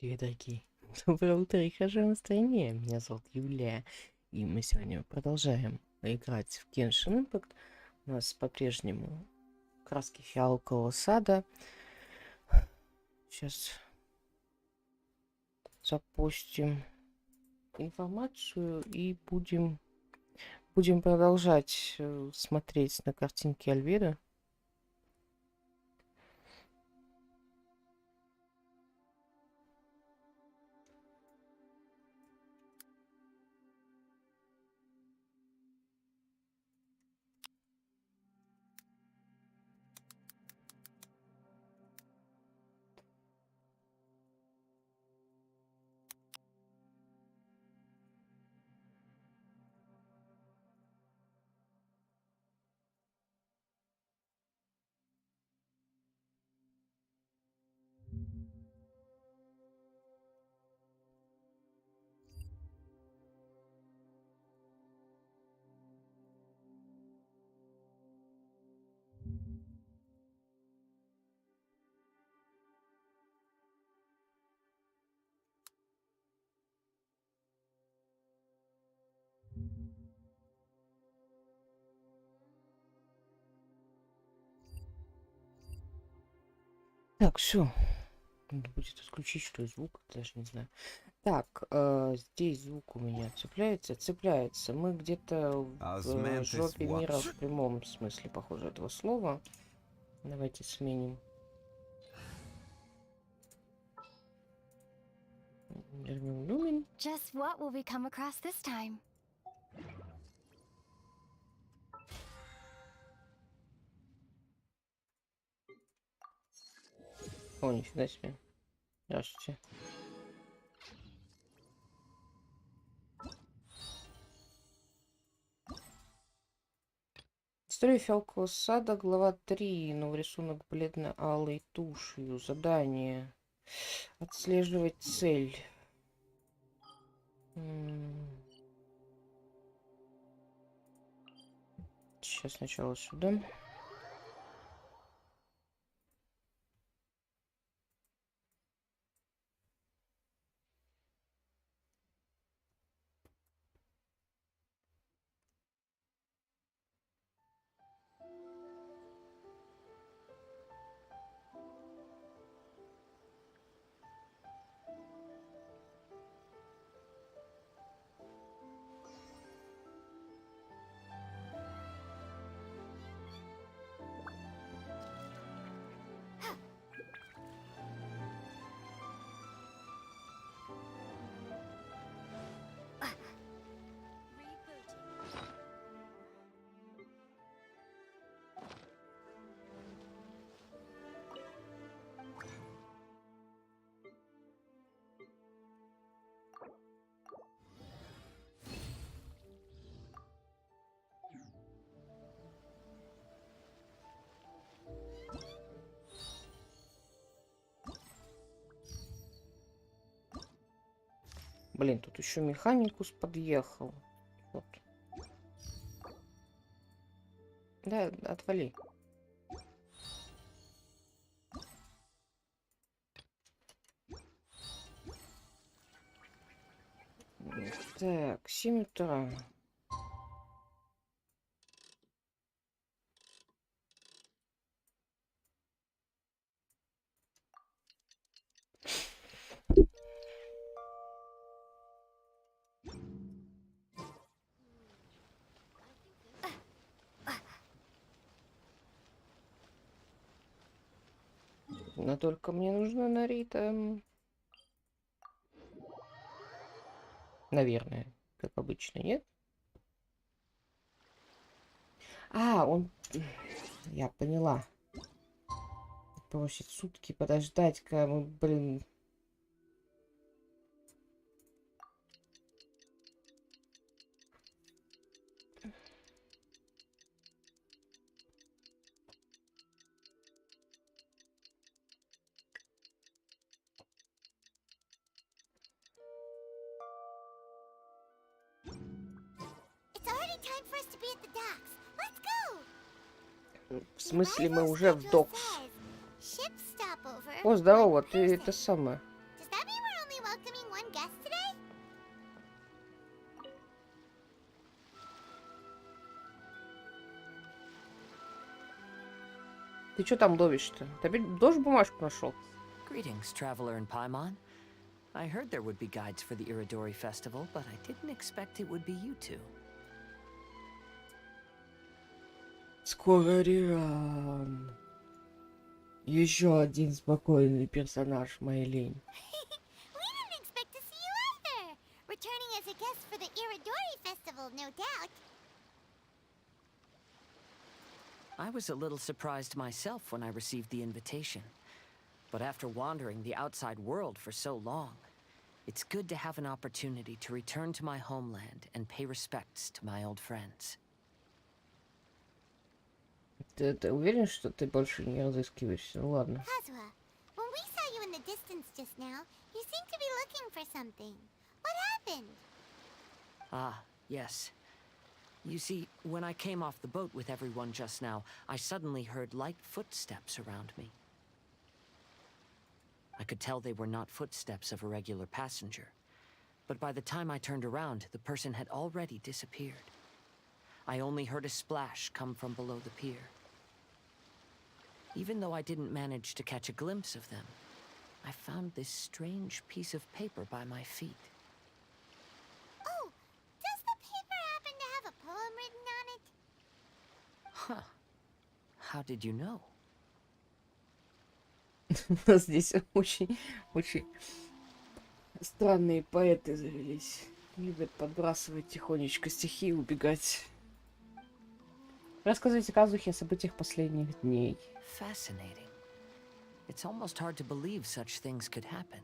Привет, дорогие. Доброе утро и хорошего настроения. Меня зовут Юлия, и мы сегодня продолжаем играть в Genshin Impact. У нас по-прежнему краски фиалкового сада. Сейчас запустим информацию и будем продолжать смотреть на картинки Альведа. Так, все. Надо будет отключить, что ли, звук, даже не знаю. Так, здесь звук у меня цепляется. Мы где-то в жопе мира в прямом смысле, похоже, этого слова. Давайте сменим. Вернем люмен. Just what will we come across this time? О, нифига себе. Здравствуйте. История фиалкового сада, глава 3. Новый рисунок бледно-алой тушью. Задание. Отслеживать цель. Сейчас сначала сюда. Блин, тут еще механикус подъехал. Вот. Да, отвали. Так, 7 утра. Но только мне нужна Нарита. Наверное, как обычно, нет? А, он... Я поняла. Просит сутки подождать, когда мы, блин... В смысле, мы уже в докс. О, здорово, ты это самое. Ты что там ловишь-то? Ты опять тоже бумажку нашел? Greetings, traveler in Paimon. I heard there would be guides for the Iridori festival, but I didn't expect it would be you two. Скоро Риан. Еще один спокойный персонаж моей лень. We didn't expect to see you either. Returning as a guest for the Iridori festival, no doubt. I was a little surprised myself when I received the invitation. But after wandering the outside world for so long, it's good to have an opportunity to return to my homeland and pay respects to my old friends. Ты уверен, что ты больше не разыскиваешься? Ну ладно. Kazuha, when we saw you in the distance just now, you seemed to be looking for something. What happened? Ah, yes. You see, when I came off the boat with everyone just now, I suddenly heard light footsteps around me. I could tell they were not footsteps of a regular passenger. But by the time I turned around, the person had already disappeared. I only heard a splash come from below the pier. Even though I didn't manage to catch a glimpse of them, I found this strange piece of paper by my feet. Oh, does the paper happen to have a poem written on it? Huh. How did you know? У нас здесь очень странные поэты завелись. Любят подбрасывать тихонечко стихи и убегать. Рассказывайте Казухе о событиях последних дней. Fascinating. It's almost hard to believe such things could happen.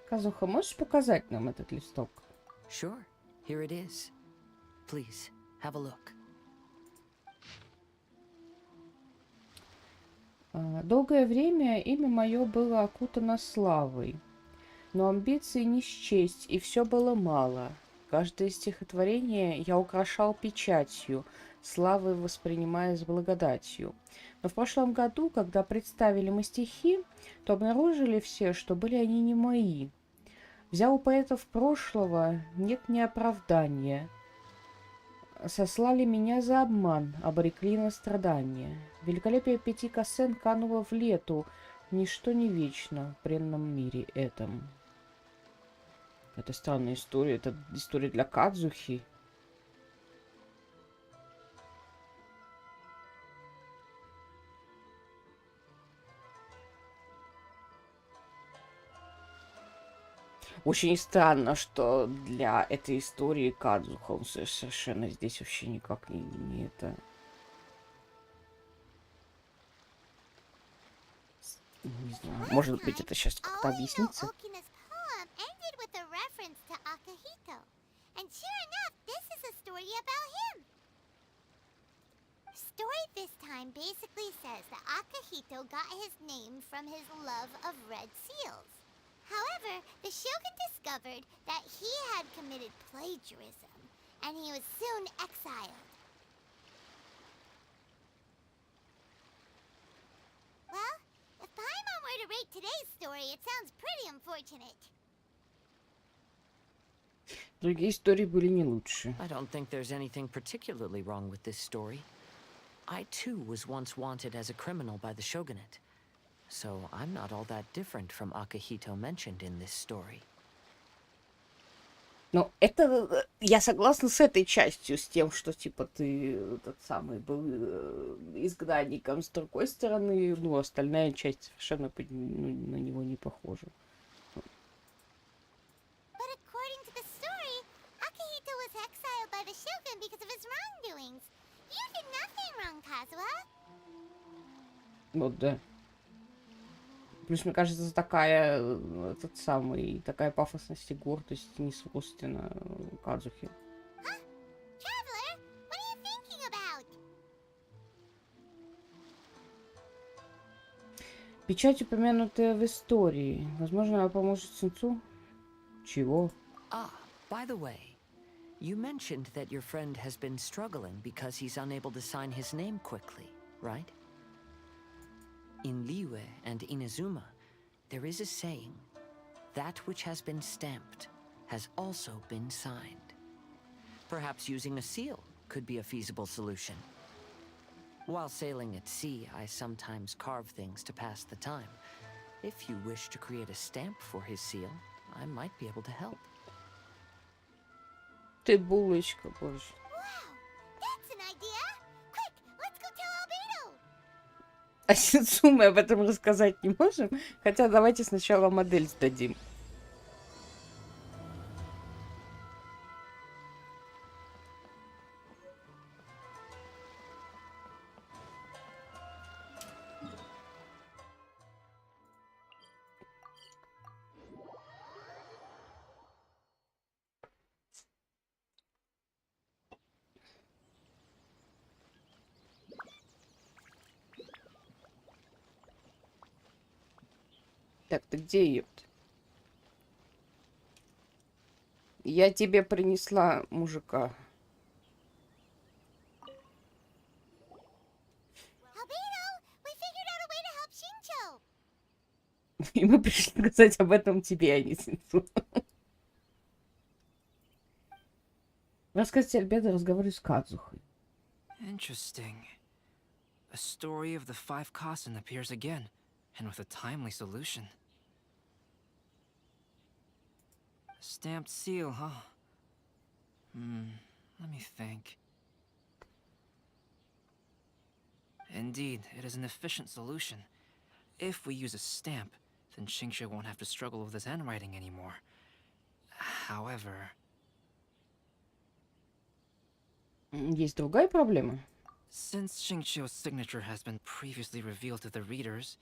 Казуха, можешь показать нам этот листок? Sure, here it is. Please, have a look. Долгое время имя мое было окутано славой, но амбиции не счесть, и все было мало. Каждое стихотворение я украшал печатью, славой воспринимая с благодатью. Но в прошлом году, когда представили мы стихи, то обнаружили все, что были они не мои. Взял у поэтов прошлого, нет ни оправдания. Сослали меня за обман, обрекли на страдания. Великолепие 5 косен кануло в лету, ничто не вечно в бренном мире этом. Это странная история, это история для Кадзухи. Очень странно, что для этой истории Кадзуха он совершенно здесь вообще никак не это... Не знаю, может быть, это сейчас как-то объяснится. Okina's poem ended with a reference to Akihito. And sure enough, this is a story about him. The story this time basically says that Akihito got his name from his love of red seals. However, the shogun discovered that he had committed plagiarism, and he was soon exiled. Well, if Paimon were to rate today's story, it sounds pretty unfortunate. Другие истории были не лучше. I don't think there's anything particularly wrong with this story. I too was once wanted as a criminal by the shogunate. So I'm not all that different from Akihito mentioned in this story. Но это... Я согласна с этой частью, с тем, что, типа, ты тот самый был изгнанником. С другой стороны, ну, остальная часть совершенно на него не похожа. But according to the story, Akihito was exiled by the shogun because of his wrongdoings. You did nothing wrong, Kazuha. Вот, да. Плюс, мне кажется, такая пафосность и гордость не свойственна Кадзухе. Traveler, what are you thinking about? Печать, упомянутая в истории. Возможно, она поможет Сунцу? Чего? Ah, by the way, you mentioned that your friend has been struggling because he's unable to sign his name quickly, right? In Liyue and Inazuma, there is a saying, that which has been stamped has also been signed. Perhaps using a seal could be a feasible solution. While sailing at sea, I sometimes carve things to pass the time. If you wish to create a stamp for his seal, I might be able to help. Ты булочка, боже. Wow, that's an idea. Quick, let's go tell Albedo. А Сицу мы об этом рассказать не можем. Хотя давайте сначала модель сдадим. Так, ты где, ёпт? Я тебе принесла мужика. Albedo, we figured out a way to help Shincho. И мы пришли сказать об этом тебе, а не Сицу. Рассказывайте Альбедо, разговариваю с Кадзухой. Interesting. A story of the five Kasen appears again, and with a timely solution. A stamped seal, huh? Let me think. Indeed, it is an efficient solution. If we use a stamp, then Xingqiu won't have to struggle with his handwriting anymore. However... Есть другая проблема. Since Xingqiu's signature has been previously revealed to the readers,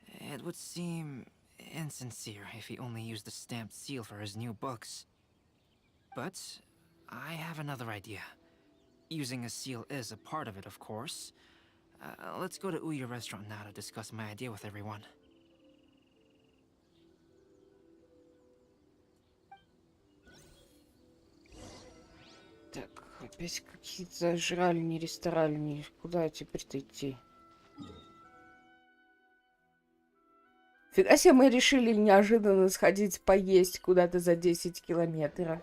it would seem insincere if he only used the stamped seal for his new books. But I have another idea. Using a seal is a part of it, of course. Let's go to Ouya restaurant now to discuss my idea with everyone. Так, опять какие-то жральни, ресторальни. Куда теперь-то идти? Фига себе, мы решили неожиданно сходить поесть куда-то за 10 километров.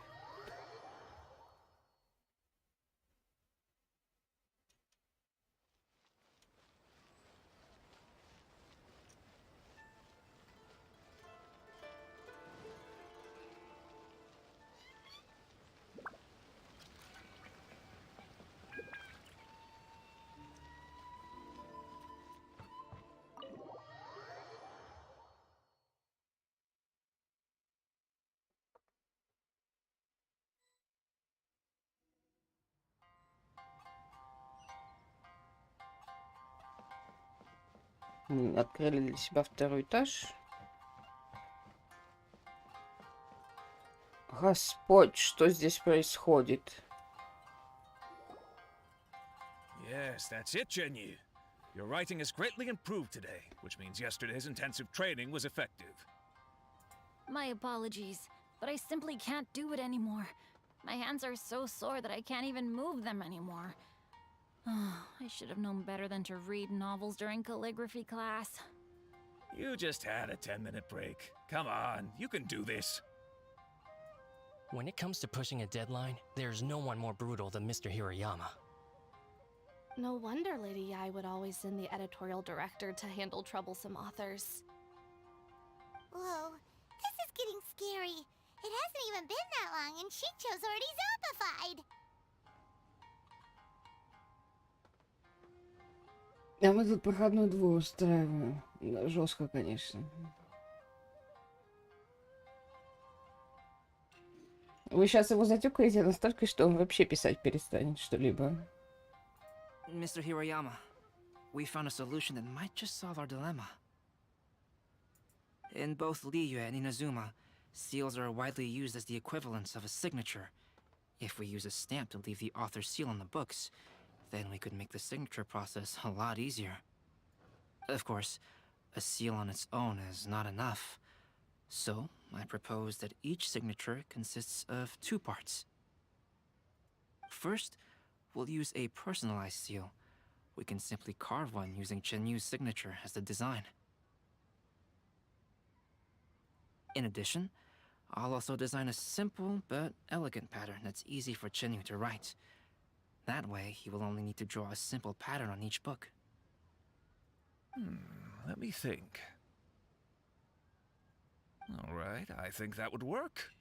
Открыли для себя второй этаж. Господь, что здесь происходит? Yes, that's it, Zhenyu. Your writing has greatly improved today, which means yesterday's intensive training was effective. My apologies, but I simply can't do it anymore. My hands are so sore that I can't even move them anymore. I should have known better than to read novels during calligraphy class. You just had a 10-minute break. Come on, you can do this. When it comes to pushing a deadline, there's no one more brutal than Mr. Hirayama. No wonder Lady Yai would always send the editorial director to handle troublesome authors. Whoa, this is getting scary. It hasn't even been that long and Shincho's already zombified. А мы тут проходной двор устраиваем. Жестко, конечно. Вы сейчас его затюкаете настолько, что он вообще писать перестанет что-либо. Mr. Hirayama, we found a solution that might just solve our dilemma. In both Liyue and Inazuma, seals are widely used as the equivalents of a signature. If we use a stamp to leave the author's seal on the books, then we could make the signature process a lot easier. Of course, a seal on its own is not enough. So, I propose that each signature consists of two parts. First, we'll use a personalized seal. We can simply carve one using Chenyu's signature as the design. In addition, I'll also design a simple but elegant pattern that's easy for Chenyu to write. That way, he will only need to draw a simple pattern on each book. Let me think. All right, I think that would work.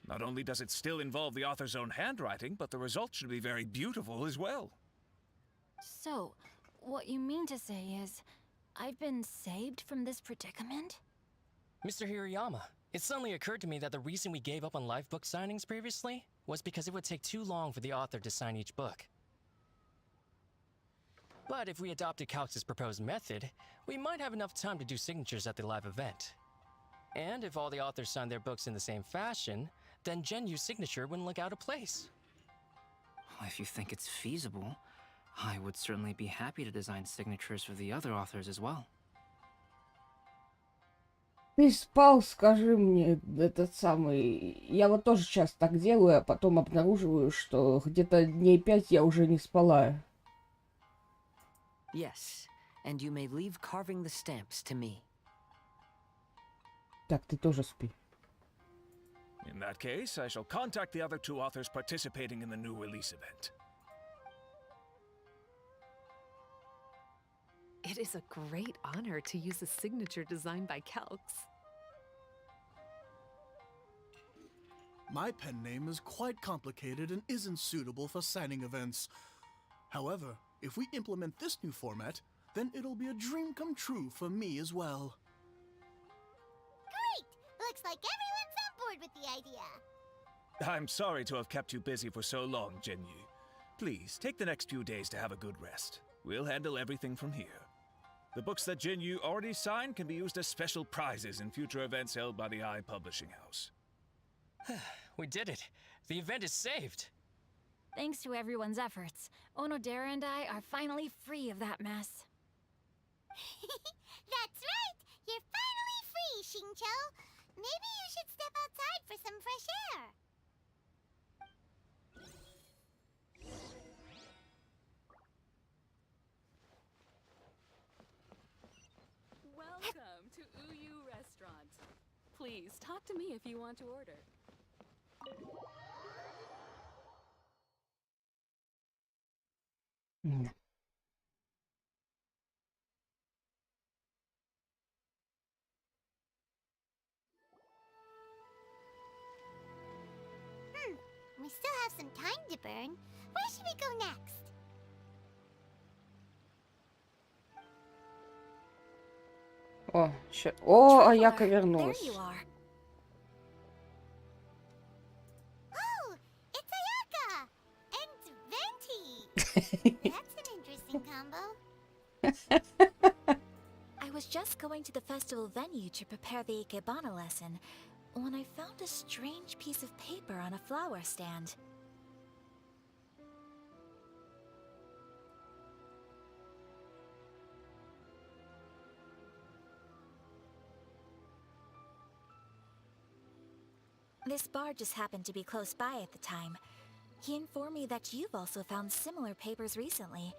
Not only does it still involve the author's own handwriting, but the result should be very beautiful as well. So, what you mean to say is, I've been saved from this predicament? Mr. Hirayama, it suddenly occurred to me that the reason we gave up on live book signings previously was because it would take too long for the author to sign each book. But if we adopted Calx's proposed method, we might have enough time to do signatures at the live event. And if all the authors signed their books in the same fashion, then Genyu's signature wouldn't look out of place. If you think it's feasible, I would certainly be happy to design signatures for the other authors as well. Ты спал, скажи мне, этот самый... Я вот тоже часто так делаю, а потом обнаруживаю, что где-то дней 5 я уже не спала. Yes, and you may leave carving the stamps to me. Так, ты тоже спи. In that case, I shall contact the other two authors participating in the new release event. It is a great honor to use a signature designed by Calx. My pen name is quite complicated and isn't suitable for signing events. However, if we implement this new format, then it'll be a dream come true for me as well. Great! Looks like everyone's on board with the idea. I'm sorry to have kept you busy for so long, Genyu. Please, take the next few days to have a good rest. We'll handle everything from here. The books that Genyu already signed can be used as special prizes in future events held by the Eye Publishing House. We did it! The event is saved! Thanks to everyone's efforts, Onodera and I are finally free of that mess. That's right! You're finally free, Xingqiu! Maybe you should step outside for some fresh air. Welcome to Uyu Restaurant. Please talk to me if you want to order. М. We still have some time to burn. Where should we go next? О, О, а Яка Traveler, вернулась. There you are. Oh, it's Ayaka! And Venti! That's an interesting combo. I was just going to the festival venue to prepare the Ikebana lesson when I found a strange piece of paper on a flower stand. This bar just happened to be close by at the time. He informed me that you've also found similar papers recently.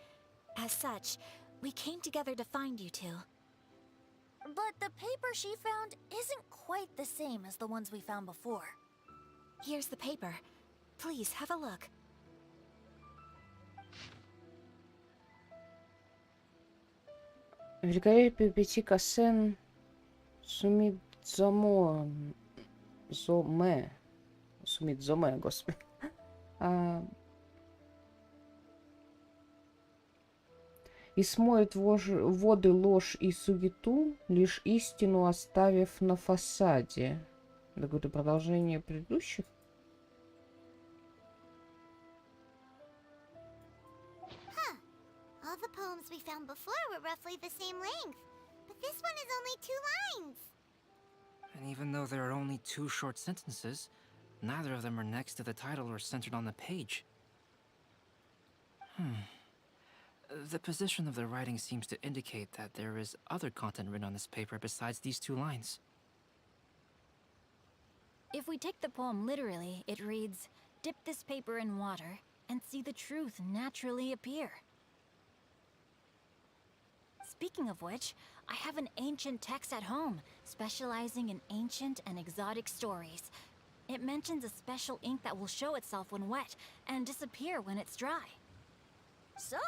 As such, we came together to find you two. But the paper she found isn't quite the same as the ones we found before. Here's the paper. Please have a look. Великолепие пяти косен Сумидзоме, господи. И смоет воды ложь и суету, лишь истину оставив на фасаде. Это какое-то продолжение предыдущих? Huh. All the poems we found before were roughly the same length. But this one is only 2 lines. And even though there are only 2 short sentences, neither of them are next to the title or centered on the page. The position of the writing seems to indicate that there is other content written on this paper besides these 2 lines. If we take the poem literally, it reads, "Dip this paper in water and see the truth naturally appear." Speaking of which, I have an ancient text at home, specializing in ancient and exotic stories. It mentions a special ink that will show itself when wet and disappear when it's dry. So,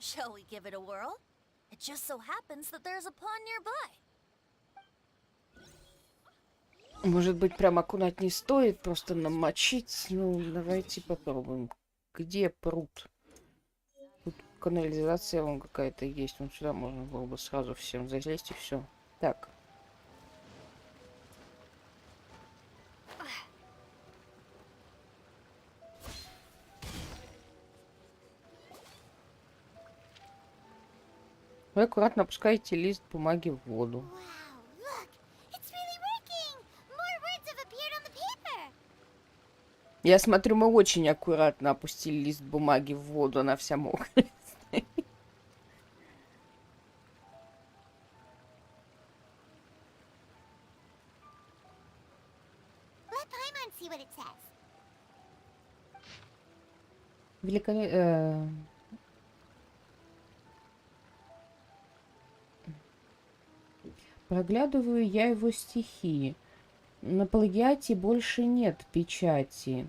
shall we give it a whirl? It just so happens that there's a pond nearby. Может быть, прям аккурат не стоит просто намочить. Ну, давайте попробуем. Где пруд? Тут канализация вон какая-то есть. Вон сюда можно было бы сразу всем залезть и все. Так. Вы аккуратно опускаете лист бумаги в воду. Я смотрю, мы очень аккуратно опустили лист бумаги в воду, она вся мокрая. Великолепно. Проглядываю я его стихи. На плагиате больше нет печати.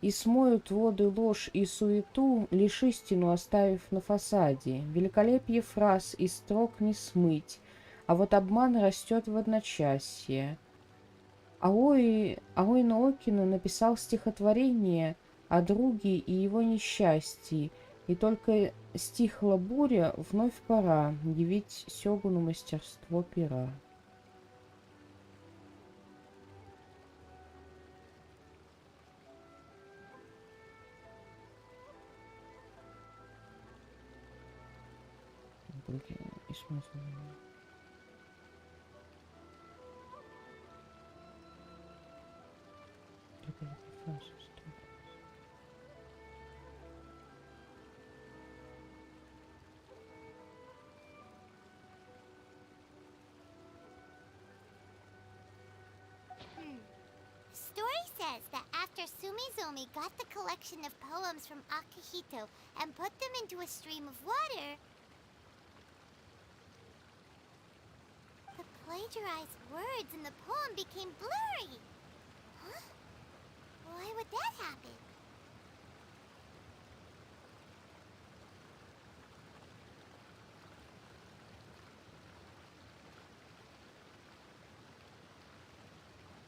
И смоют воды ложь и суету, лишь истину оставив на фасаде. Великолепие фраз и строк не смыть, а вот обман растет в одночасье. Аои Наокина написал стихотворение о друге и его несчастье, и только стихла буря, вновь пора явить сёгуну мастерство пера. И смысл. Story says that after Sumizomi got the collection of poems from Akihito and put them into a stream of water, the plagiarized words in the poem became blurry. Huh? Why would that happen?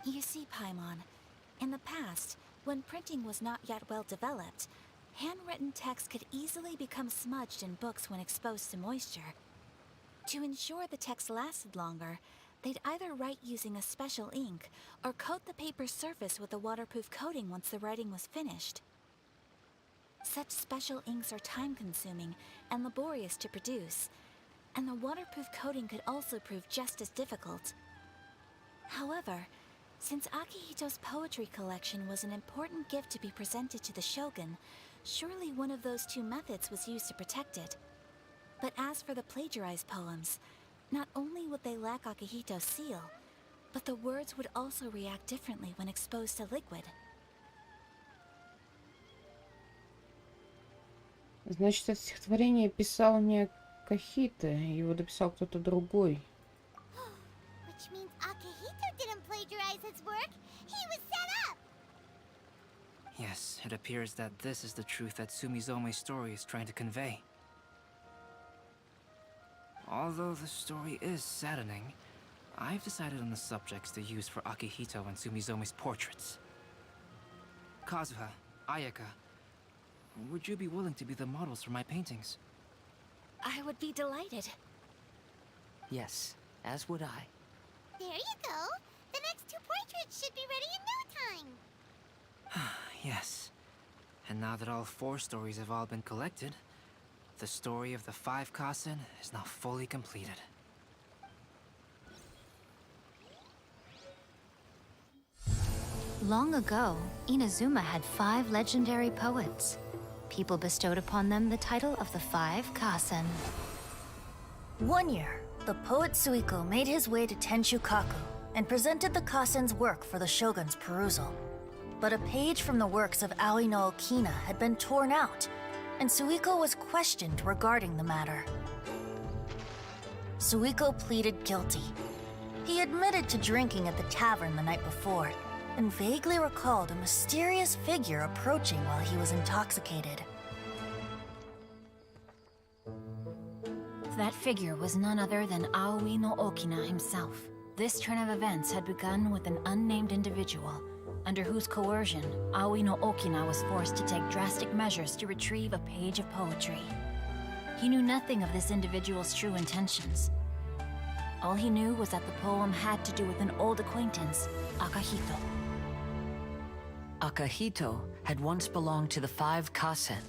You see, Paimon, in the past, when printing was not yet well developed, handwritten text could easily become smudged in books when exposed to moisture. To ensure the text lasted longer, they'd either write using a special ink or coat the paper's surface with a waterproof coating once the writing was finished. Such special inks are time-consuming and laborious to produce, and the waterproof coating could also prove just as difficult. However, since Akihito's poetry collection was an important gift to be presented to the shogun, surely one of those two methods was used to protect it. But as for the plagiarized poems, not only would they lack Akihito's seal, but the words would also react differently when exposed to liquid. Значит, это стихотворение писал не Акихито, его дописал кто-то другой. Which means Akihito didn't plagiarize his work. He was set up. Yes, it appears that this is the truth that Sumizome's story is trying to convey. Although the story is saddening, I've decided on the subjects to use for Akihito and Sumizome's portraits. Kazuha, Ayaka, would you be willing to be the models for my paintings? I would be delighted. Yes, as would I. There you go. The next two portraits should be ready in no time. Yes. And now that all 4 stories have all been collected, the story of the 5 Kasen is now fully completed. Long ago, Inazuma had 5 legendary poets. People bestowed upon them the title of the 5 Kasen. One year, the poet Suiko made his way to Tenshukaku and presented the Kasen's work for the shogun's perusal. But a page from the works of Aoi no Okina had been torn out, and Suiko was questioned regarding the matter. Suiko pleaded guilty. He admitted to drinking at the tavern the night before, and vaguely recalled a mysterious figure approaching while he was intoxicated. That figure was none other than Aoi no Okina himself. This turn of events had begun with an unnamed individual, under whose coercion, Aoi no Okina was forced to take drastic measures to retrieve a page of poetry. He knew nothing of this individual's true intentions. All he knew was that the poem had to do with an old acquaintance, Akahito. Akahito had once belonged to the 5 Kasen.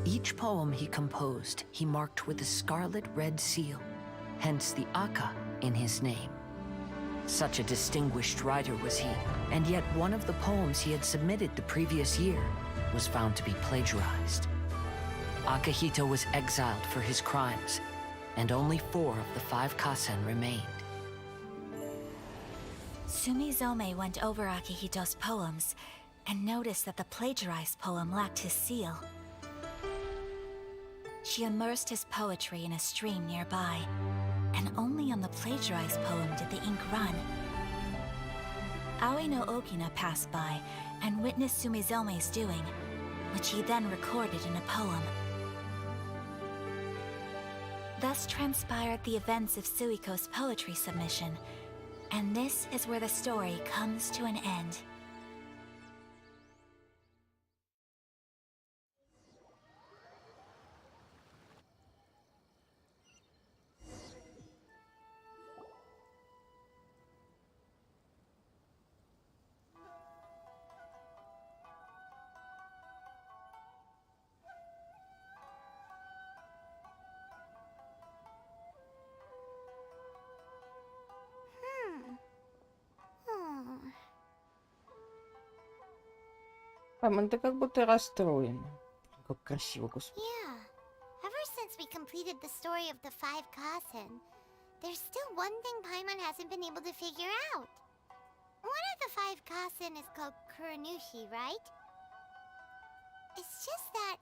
Each poem he composed, he marked with a scarlet red seal, hence the Aka in his name. Such a distinguished writer was he, and yet one of the poems he had submitted the previous year was found to be plagiarized. Akahito was exiled for his crimes, and only 4 of the 5 Kasen remained. Sumizome went over Akihito's poems and noticed that the plagiarized poem lacked his seal. She immersed his poetry in a stream nearby, and only on the plagiarized poem did the ink run. Aoi no Okina passed by and witnessed Sumizome's doing, which he then recorded in a poem. Thus transpired the events of Suiko's poetry submission, and this is where the story comes to an end. Ты как будто расстроена. Как красиво, господи. Yeah. Ever since we completed the story of the 5 Kasen, there's still one thing Paimon hasn't been able to figure out. One of the 5 Kasen is called Kuranushi, right? It's just that,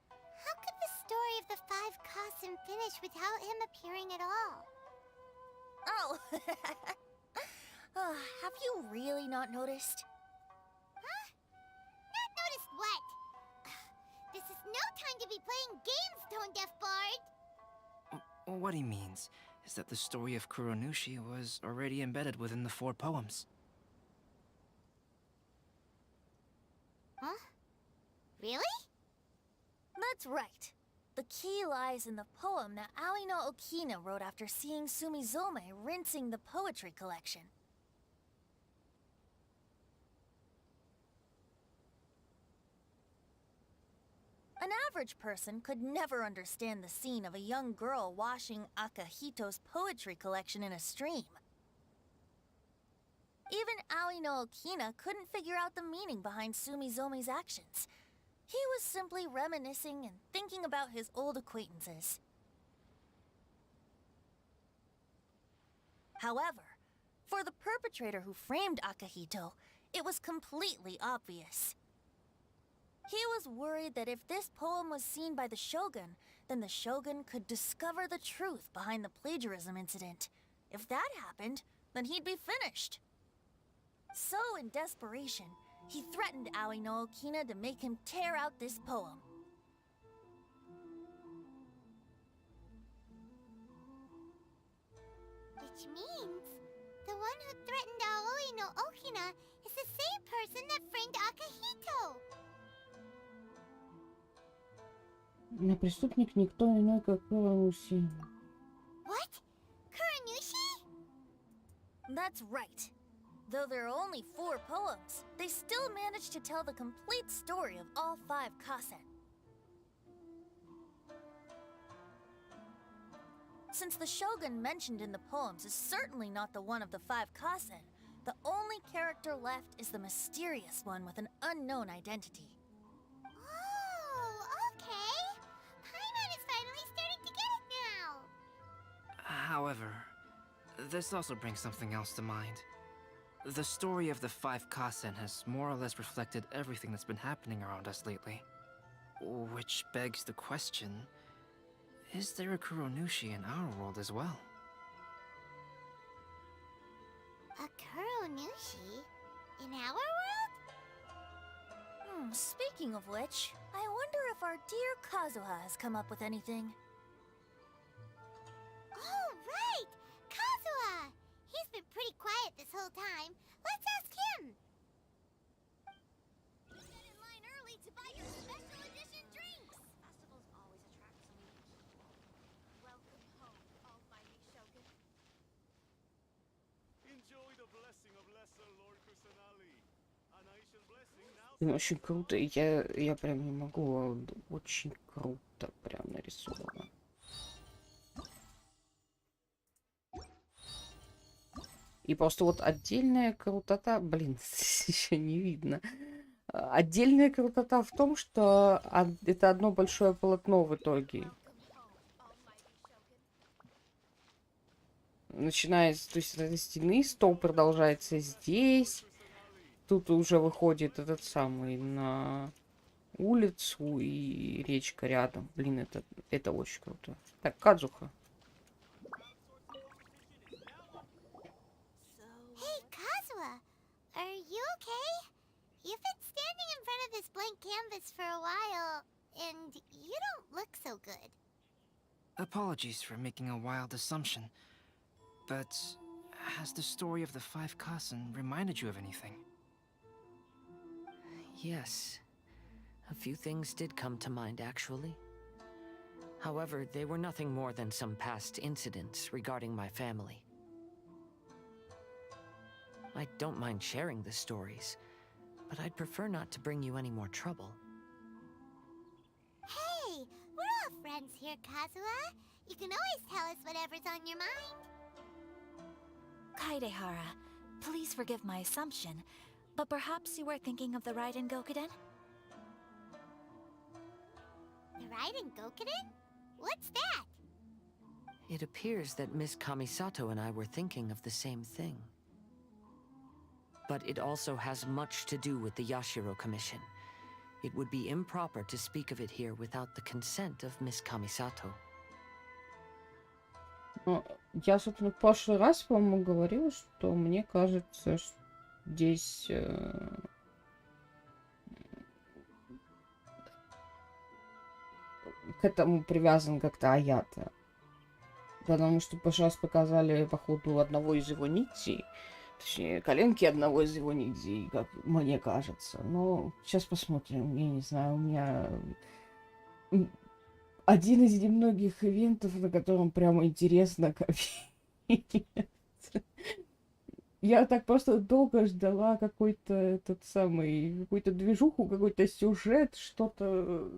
how could the story of the 5 Kasen finish without him appearing at all? Oh, have you really not noticed? Huh? Not noticed what? This is no time to be playing games, Tone Deaf Bard! What he means is that the story of Kuronushi was already embedded within the 4 poems. Huh? Really? That's right. The key lies in the poem that Aoi no Okina wrote after seeing Sumizome rinsing the poetry collection. An average person could never understand the scene of a young girl washing Akahito's poetry collection in a stream. Even Aoi no Okina couldn't figure out the meaning behind Sumizome's actions. He was simply reminiscing and thinking about his old acquaintances. However, for the perpetrator who framed Akahito, it was completely obvious. He was worried that if this poem was seen by the Shogun, then the Shogun could discover the truth behind the plagiarism incident. If that happened, then he'd be finished. So, in desperation, he threatened Aoi no Okina to make him tear out this poem. Which means, the one who threatened Aoi no Okina is the same person that framed Akahito! Преступник никто иной, как Курануси. What? Kuranushi? That's right. Though there are only 4 poems, they still managed to tell the complete story of all 5 Kasen. Since the Shogun mentioned in the poems is certainly not the one of the 5 Kasen, the only character left is the mysterious one with an unknown identity. Oh, okay. Paimon is finally starting to get it now. However, this also brings something else to mind. The story of the 5 Kasen has more or less reflected everything that's been happening around us lately. Which begs the question, is there a Kuronushi in our world as well? A Kuranushi? In our world? Speaking of which, I wonder if our dear Kazuha has come up with anything. Очень круто. Я прям не могу. Очень круто прям нарисовано. И просто вот отдельная крутота, блин, еще не видно. Отдельная крутота в том, что это одно большое полотно в итоге. Начиная с, то есть, этой стены, стол продолжается здесь. Тут уже выходит этот самый на улицу и речка рядом. Блин, это очень круто. Так, Кадзуха. Hey, Kazuha! Are you okay? You've been standing in front of this blank canvas for a while, and you don't look so good. Apologies for making a wild assumption, but has the story of the five Kassen reminded you of anything? Yes. A few things did come to mind, actually. However, they were nothing more than some past incidents regarding my family. I don't mind sharing the stories, but I'd prefer not to bring you any more trouble. Hey, we're all friends here, Kazuha. You can always tell us whatever's on your mind. Kaidehara, please forgive my assumption, but perhaps you were thinking of the Raiden Gokuden? The Raiden Gokuden? What's that? It appears that Miss Kamisato and I were thinking of the same thing. But it also has much to do with the Yashiro Commission. It would be improper to speak of it here without the consent of Miss Kamisato. Ну, я, собственно, в прошлый раз, по-моему, говорил, что мне кажется, что здесь к этому привязан как-то Аята. Потому что в прошлый раз показали, походу, одного из его ниндзей. Точнее, коленки одного из его ниндзей, как мне кажется. Но сейчас посмотрим. Я не знаю, у меня один из немногих ивентов, на котором прямо интересно копить. Я так просто долго ждала какой-то этот самый, какую-то движуху, какой-то сюжет, что-то,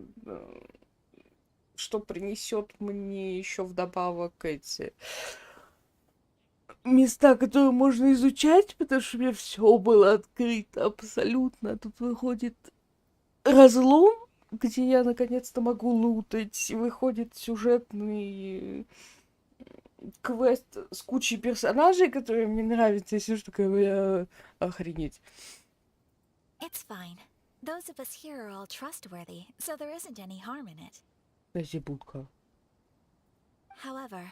что принесет мне еще вдобавок эти места, которые можно изучать, потому что у меня все было открыто абсолютно. Тут выходит разлом, где я наконец-то могу лутать, и выходит сюжетный квест с кучей персонажей, которые мне нравятся, и все что такое, охренеть. It's fine. Those of us here are all trustworthy, so there isn't any harm in it. Зибутка. However,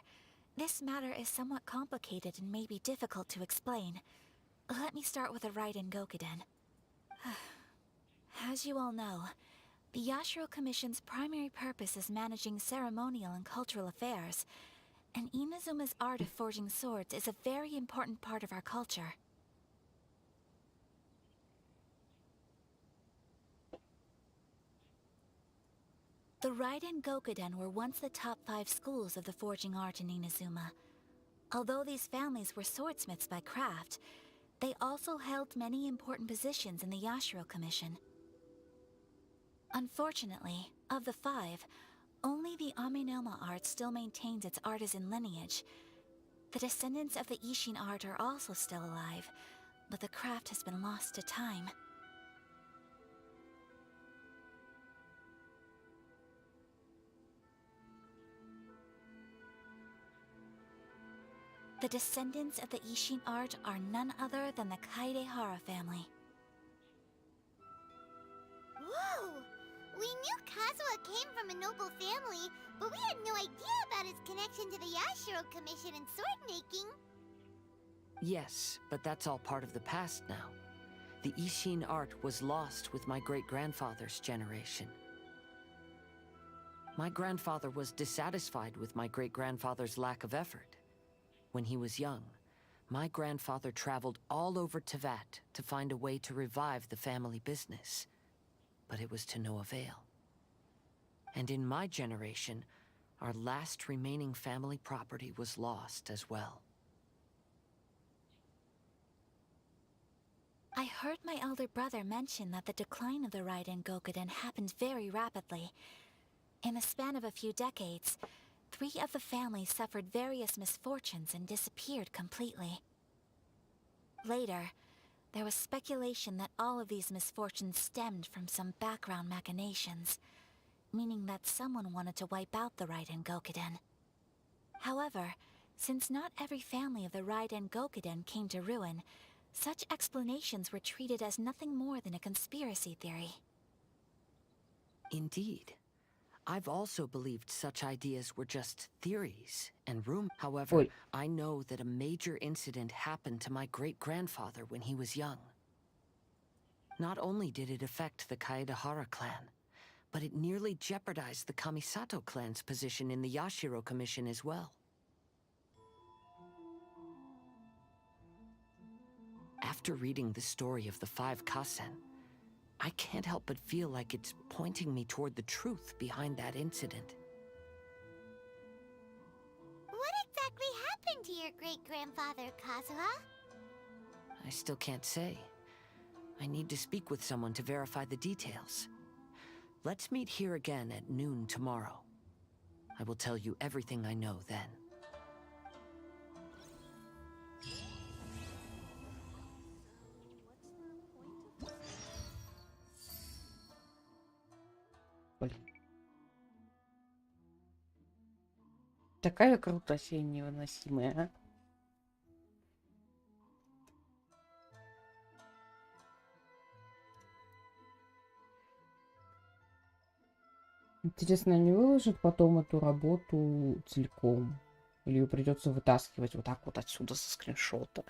this matter is somewhat complicated and may be difficult to explain. Let me start with the Raiden Gokuden. As you all know, the Yashiro Commission's primary purpose is managing ceremonial and cultural affairs, and Inazuma's art of forging swords is a very important part of our culture. The Raiden Gokuden were once the top 5 schools of the forging art in Inazuma. Although these families were swordsmiths by craft, they also held many important positions in the Yashiro Commission. Unfortunately, of the 5, only the Aminoma art still maintains its artisan lineage. The descendants of the Ishin art are also still alive, but the craft has been lost to time. The descendants of the Ishin art are none other than the Kaidehara family. Whoa! We knew Kazuha came from a noble family, but we had no idea about his connection to the Yashiro Commission and sword making. Yes, but that's all part of the past now. The Ishin art was lost with my great-grandfather's generation. My grandfather was dissatisfied with my great-grandfather's lack of effort. When he was young, my grandfather traveled all over Tevat to find a way to revive the family business. But it was to no avail. And in my generation, our last remaining family property was lost as well. I heard my elder brother mention that the decline of the Raiden Gokuden happened very rapidly. In the span of a few decades, 3 of the families suffered various misfortunes and disappeared completely. Later, there was speculation that all of these misfortunes stemmed from some background machinations, meaning that someone wanted to wipe out the Raiden Gokuden. However, since not every family of the Raiden Gokuden came to ruin, such explanations were treated as nothing more than a conspiracy theory. Indeed. I've also believed such ideas were just theories and rumors. However, Oi. I know that a major incident happened to my great-grandfather when he was young. Not only did it affect the Kaedahara clan, but it nearly jeopardized the Kamisato clan's position in the Yashiro Commission as well. After reading the story of the 5 Kasen, I can't help but feel like it's pointing me toward the truth behind that incident. What exactly happened to your great-grandfather, Kazuha? I still can't say. I need to speak with someone to verify the details. Let's meet here again at noon tomorrow. I will tell you everything I know then. Такая крутость невыносимая, а? Интересно, они выложат потом эту работу целиком? Или ее придется вытаскивать вот так вот отсюда со скриншота?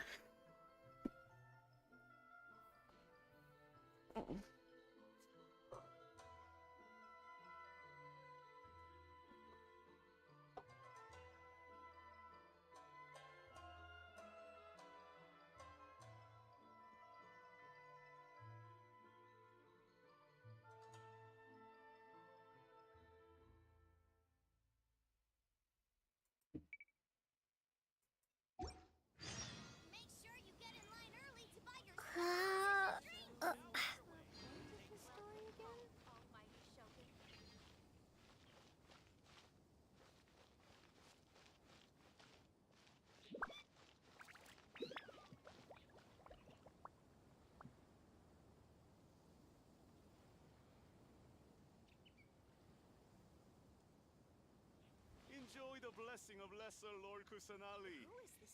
Enjoy the blessing of Lesser Lord Kusanali.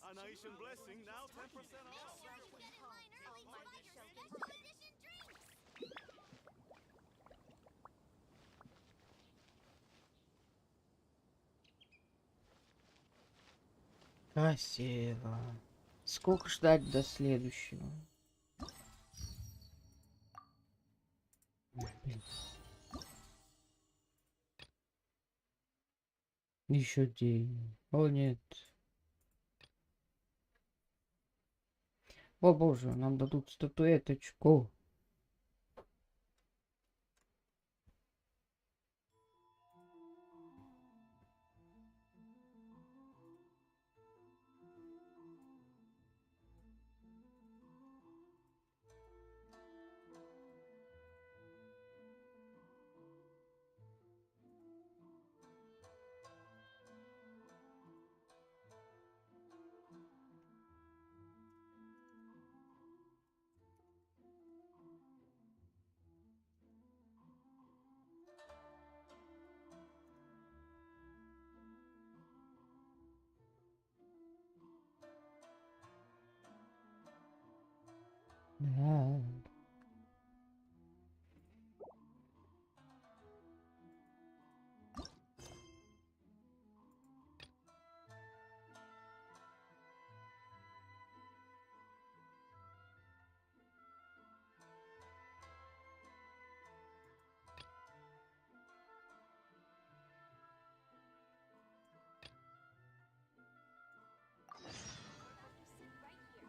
An Aishan blessing now 10% off. Красиво. Сколько ждать до следующего? Ой, блин. Еще день. О, нет. О, боже, нам дадут статуэточку. Да.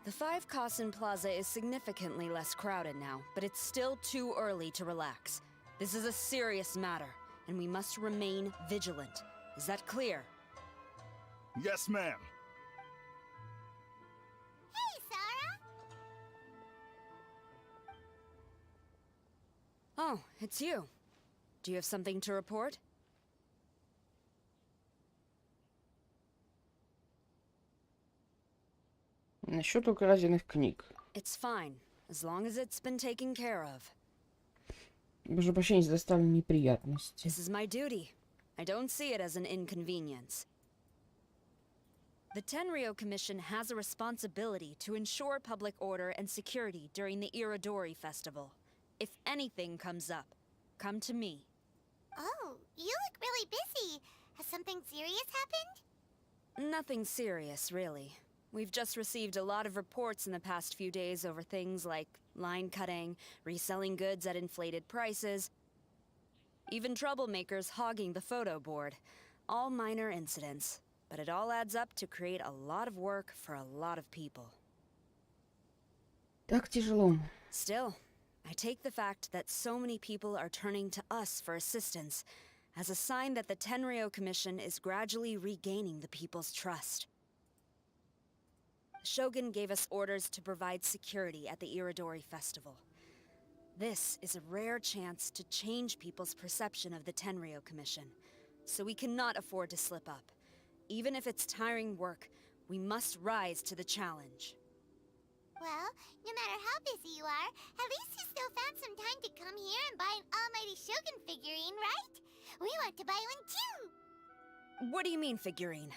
The 5 Kasen Plaza is significantly less crowded now, but it's still too early to relax. This is a serious matter, and we must remain vigilant. Is that clear? Yes, ma'am. Hey, Sarah! Oh, it's you. Do you have something to report? Насчет украденных книг. It's fine, as long as it's been taken care of. Прошу прощения, доставлю неприятности. This is my duty. I don't see it as an inconvenience. The Tenryou Commission has a responsibility to ensure public order and security during the Irodori Festival. If anything comes up, come to me. Oh, you look really busy. Has something serious happened? Nothing serious, really. We've just received a lot of reports in the past few days over things like line cutting, reselling goods at inflated prices, even troublemakers hogging the photo board. All minor incidents, but it all adds up to create a lot of work for a lot of people. Так тяжело. Still, I take the fact that so many people are turning to us for assistance as a sign that the Tenryou Commission is gradually regaining the people's trust. The Shogun gave us orders to provide security at the Irodori Festival. This is a rare chance to change people's perception of the Tenryou Commission, so we cannot afford to slip up. Even if it's tiring work, we must rise to the challenge. Well, no matter how busy you are, at least you still found some time to come here and buy an Almighty Shogun figurine, right? We want to buy one too! What do you mean, figurine?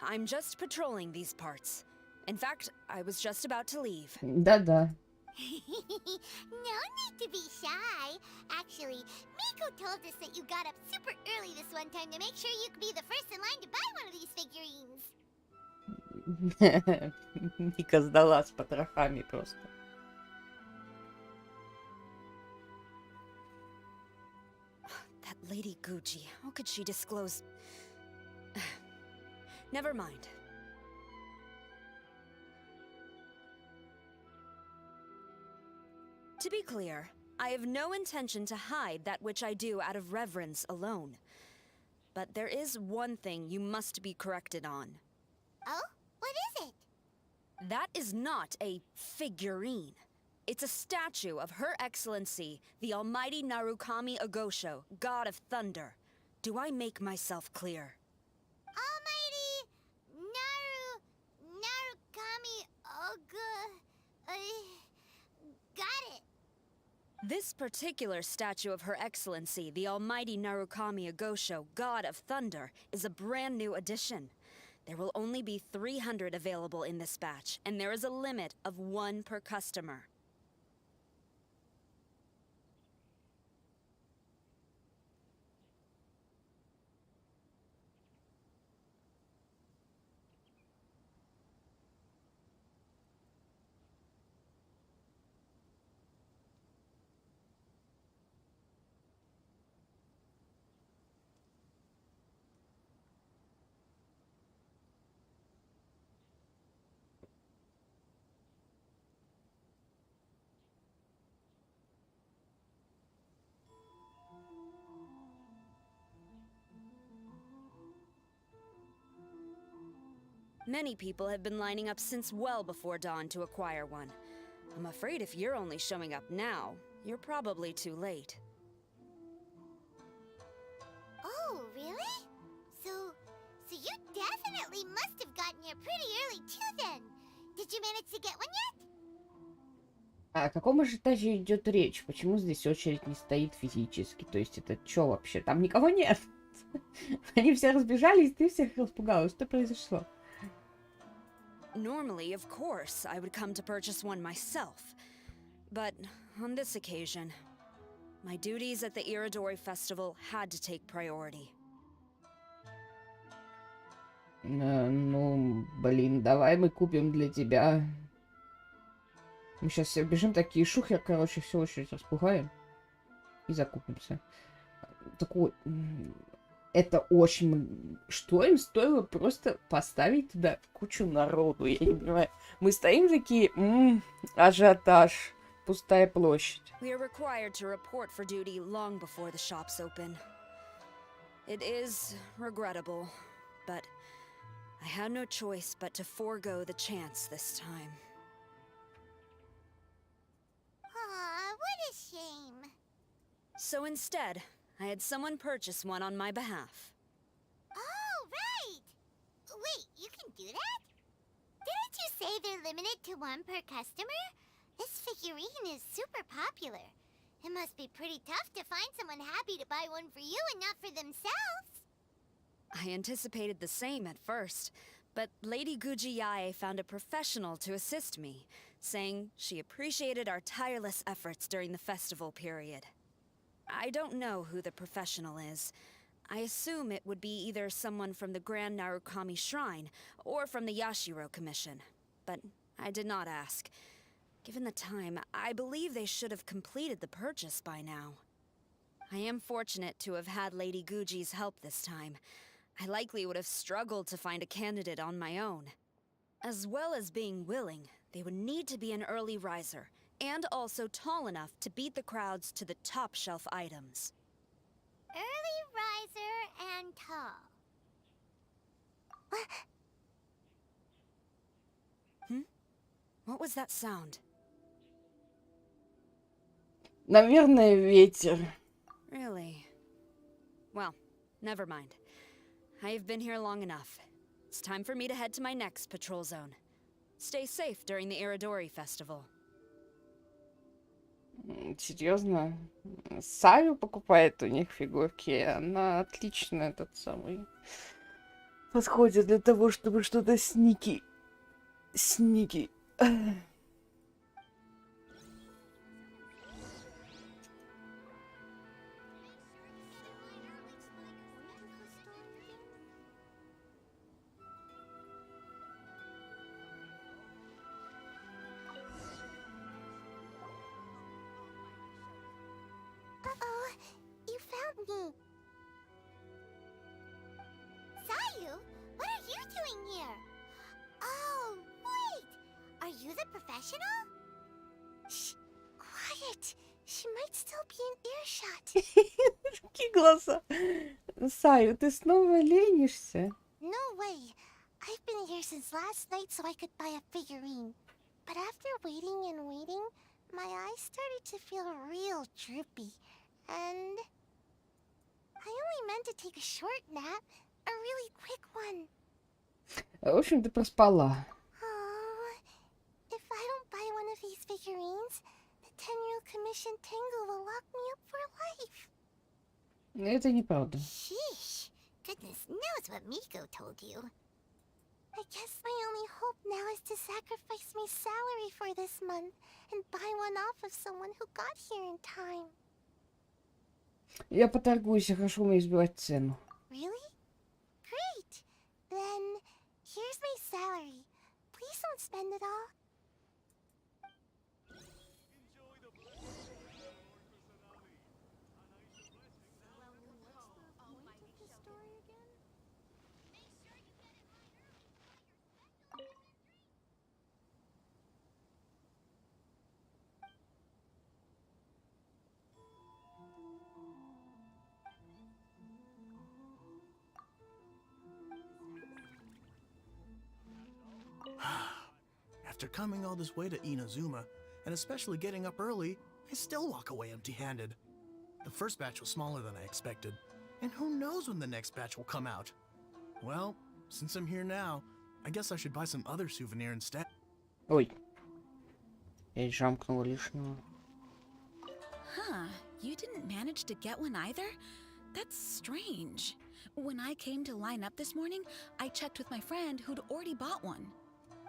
I'm just patrolling these parts. In fact, I was just about to leave. Да-да. No need to be shy. Actually, Miko told us that you got up super early this one time to make sure you could be the first in line to buy one of these figurines. Мика сдала с потрохами просто. That Lady Gucci, how could she disclose... Never mind. To be clear, I have no intention to hide that which I do out of reverence alone. But there is one thing you must be corrected on. Oh? What is it? That is not a figurine. It's a statue of Her Excellency, the Almighty Narukami Agosho, God of Thunder. Do I make myself clear? Almighty Narukami got it. This particular statue of Her Excellency, the Almighty Narukami Agosho, God of Thunder, is a brand new addition. There will only be 300 available in this batch, and there is a limit of 1 per customer. Many people have been lining up since well before dawn to acquire one. I'm afraid if you're only showing up now, you're probably too late. Oh, really? So you definitely must have gotten here pretty early too then. Did you manage to get one yet? О каком ажиотаже идет речь? Почему здесь очередь не стоит физически? То есть это что вообще? Там никого нет. Они все разбежались, ты всех распугалась. Что произошло? Normally, of course, I would come to purchase one myself. But on this occasion, my duties at the Irodori Festival had to take priority. Ну, блин, давай мы купим для тебя. Мы сейчас все бежим, такие шухер, короче, все очередь распугаем. И закупимся. Такой... Это очень... Что им стоило просто поставить туда кучу народу? Я не понимаю. Мы стоим такие... ажиотаж. Пустая площадь. We are required to report for duty long before the shops open. It is regrettable, but I had no choice but to forego the chance this time. Aw, what a shame. So instead, I had someone purchase one on my behalf. Oh, right! Wait, you can do that? Didn't you say they're limited to one per customer? This figurine is super popular. It must be pretty tough to find someone happy to buy one for you and not for themselves. I anticipated the same at first, but Lady Gujiyae found a professional to assist me, saying she appreciated our tireless efforts during the festival period. I don't know who the professional is. I assume it would be either someone from the Grand Narukami Shrine or from the Yashiro Commission, but I did not ask. Given the time, I believe they should have completed the purchase by now. I am fortunate to have had Lady Guji's help this time. I likely would have struggled to find a candidate on my own. As well as being willing, they would need to be an early riser, and also tall enough to beat the crowds to the top shelf items. Early riser and tall. What was that sound? Наверное, ветер. Really? Well, never mind. I have been here long enough. It's time for me to head to my next patrol zone. Stay safe during the Iridori Festival. Серьезно? Саю покупает у них фигурки. Она отлично этот самый подходит для того, чтобы что-то сники. Uh-oh, you found me. Sayu, what are you doing here? Oh, wait! Are you the professional? Shh, quiet. She might still be in earshot. Какие глаза. Саю, ты снова ленишься? No way. I've been here since last night so I could buy a figurine. But after waiting and waiting, my eyes started to feel real droopy. And I only meant to take a short nap, a really quick one. В общем, ты проспала. Oh, if I don't buy one of these figurines, the 10-year commission Tengu will lock me up for life. Это неправда. Sheesh. Goodness knows what Miko told you. I guess my only hope now is to sacrifice my salary for this month and buy one off of someone who got here in time. Я поторгуюсь, я хорошо умею сбивать цену. Really? Great. Then, here's my salary. Please don't spend it all. After coming all this way to Inazuma, and especially getting up early, I still walk away empty-handed. The first batch was smaller than I expected, and who knows when the next batch will come out. Well, since I'm here now, I guess I should buy some other souvenir instead. Ой. Я жамкнула лишнего. Huh, you didn't manage to get one either? That's strange. When I came to line up this morning, I checked with my friend who'd already bought one.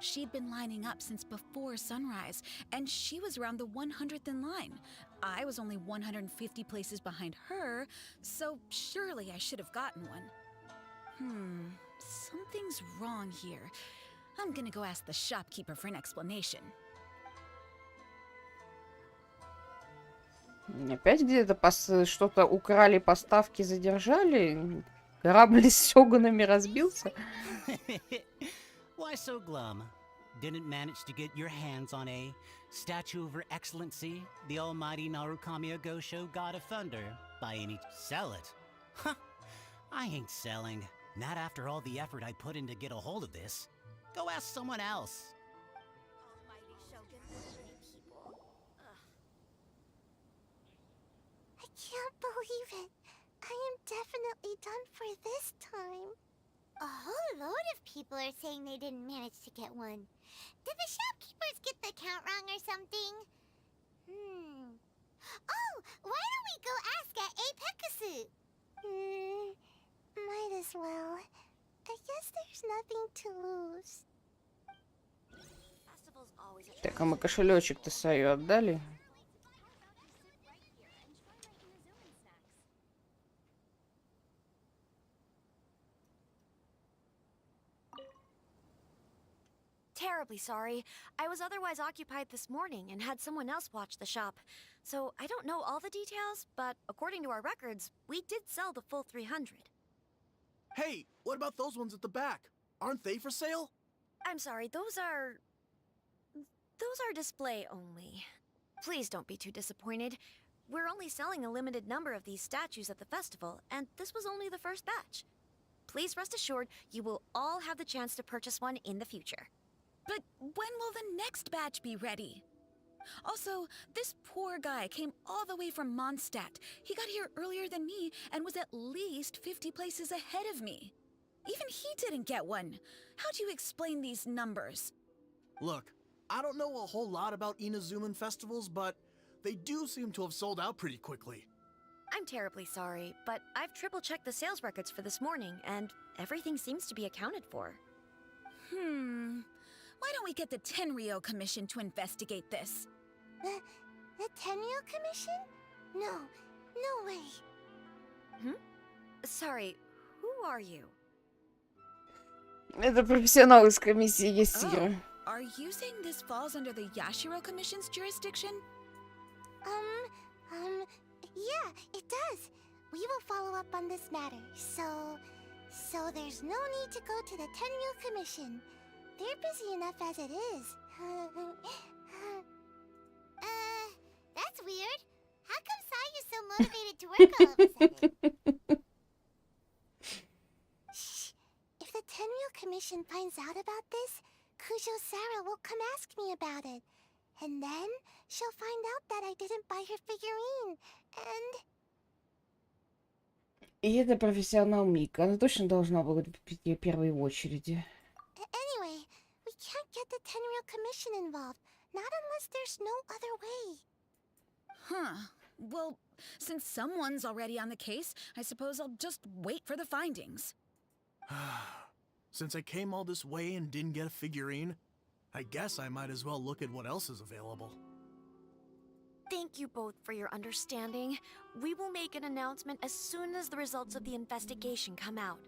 She'd been lining up since before sunrise, and she was around the 100th in line. I was only 150 places behind her, so surely I should have gotten one. Something's wrong here. I'm gonna go ask the shopkeeper for an explanation. Опять где-то что-то украли, поставки задержали? Корабль с сёгунами разбился? Why so glum? Didn't manage to get your hands on a statue of Her Excellency, the almighty Narukami Agosho, God of Thunder, by any... Sell it? Huh. I ain't selling. Not after all the effort I put in to get a hold of this. Go ask someone else. I can't believe it. I am definitely done for this time. A whole load of people are saying they didn't manage to get one. Did the shopkeepers get the count wrong or something? Oh, why don't we go ask at ep.55? Might as well. I guess there's nothing to lose. Так, а мы кошелечек-то свою отдали? Terribly sorry. I was otherwise occupied this morning and had someone else watch the shop. So I don't know all the details, but according to our records, we did sell the full 300. Hey, what about those ones at the back? Aren't they for sale? I'm sorry, those are display only. Please don't be too disappointed. We're only selling a limited number of these statues at the festival, and this was only the first batch. Please rest assured, you will all have the chance to purchase one in the future. But when will the next batch be ready? Also, this poor guy came all the way from Mondstadt. He got here earlier than me and was at least 50 places ahead of me. Even he didn't get one. How do you explain these numbers? Look, I don't know a whole lot about Inazuman festivals, but they do seem to have sold out pretty quickly. I'm terribly sorry, but I've triple-checked the sales records for this morning, and everything seems to be accounted for. Why don't we get the Tenryo Commission to investigate this? The Tenryo Commission? No way. Sorry, who are you? Это профессионал из комиссии Ясира. Are you saying this falls under the Yashiro Commission's jurisdiction? Yeah, it does. We will follow up on this matter, so there's no need to go to the Tenryo Commission. They're busy enough as it is. That's weird. How come Sayu's so motivated to work all of a sudden? Shh. If the Tenryo Commission finds out about this, Kujo Sarah will come ask me about it. And then she'll find out that I didn't buy her figurine. And... И это профессионал Мика. Она точно должна была быть в первой очереди. Anyway, we can't get the Tenryo Commission involved. Not unless there's no other way. Well, since someone's already on the case, I suppose I'll just wait for the findings. Since I came all this way and didn't get a figurine, I guess I might as well look at what else is available. Thank you both for your understanding. We will make an announcement as soon as the results of the investigation come out.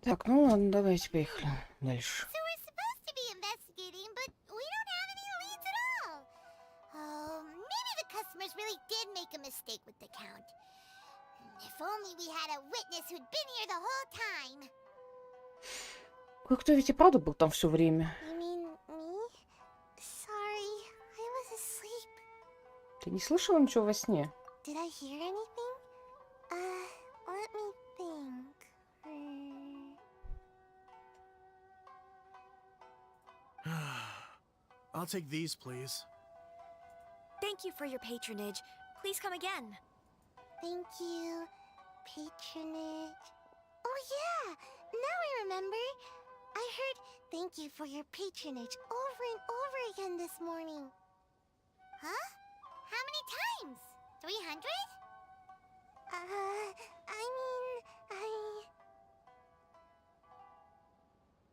Так, ну ладно, давайте поехали дальше. So we're supposed to be investigating with the count. If only we had a witness who'd been here the whole time. Кое-кто ведь и правда был там все время. You mean me? Sorry, I was asleep. Ты не слышала ничего во сне? Did I hear anything? Let me think. I'll take these, please. Thank you for your patronage. Please come again. Thank you. Patronage. Oh yeah! Now I remember. I heard thank you for your patronage over and over again this morning. Huh? How many times? 300?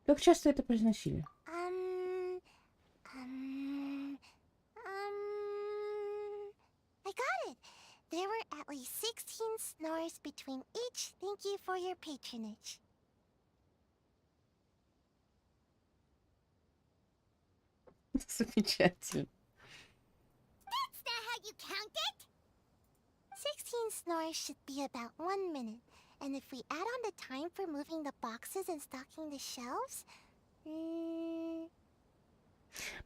Как часто это произносили? I got it. There were at least 16 snores between each thank you for your patronage. Замечательно. That's not how you count it! 16 snores should be about 1 minute. And if we add on the time for moving the boxes and stocking the shelves...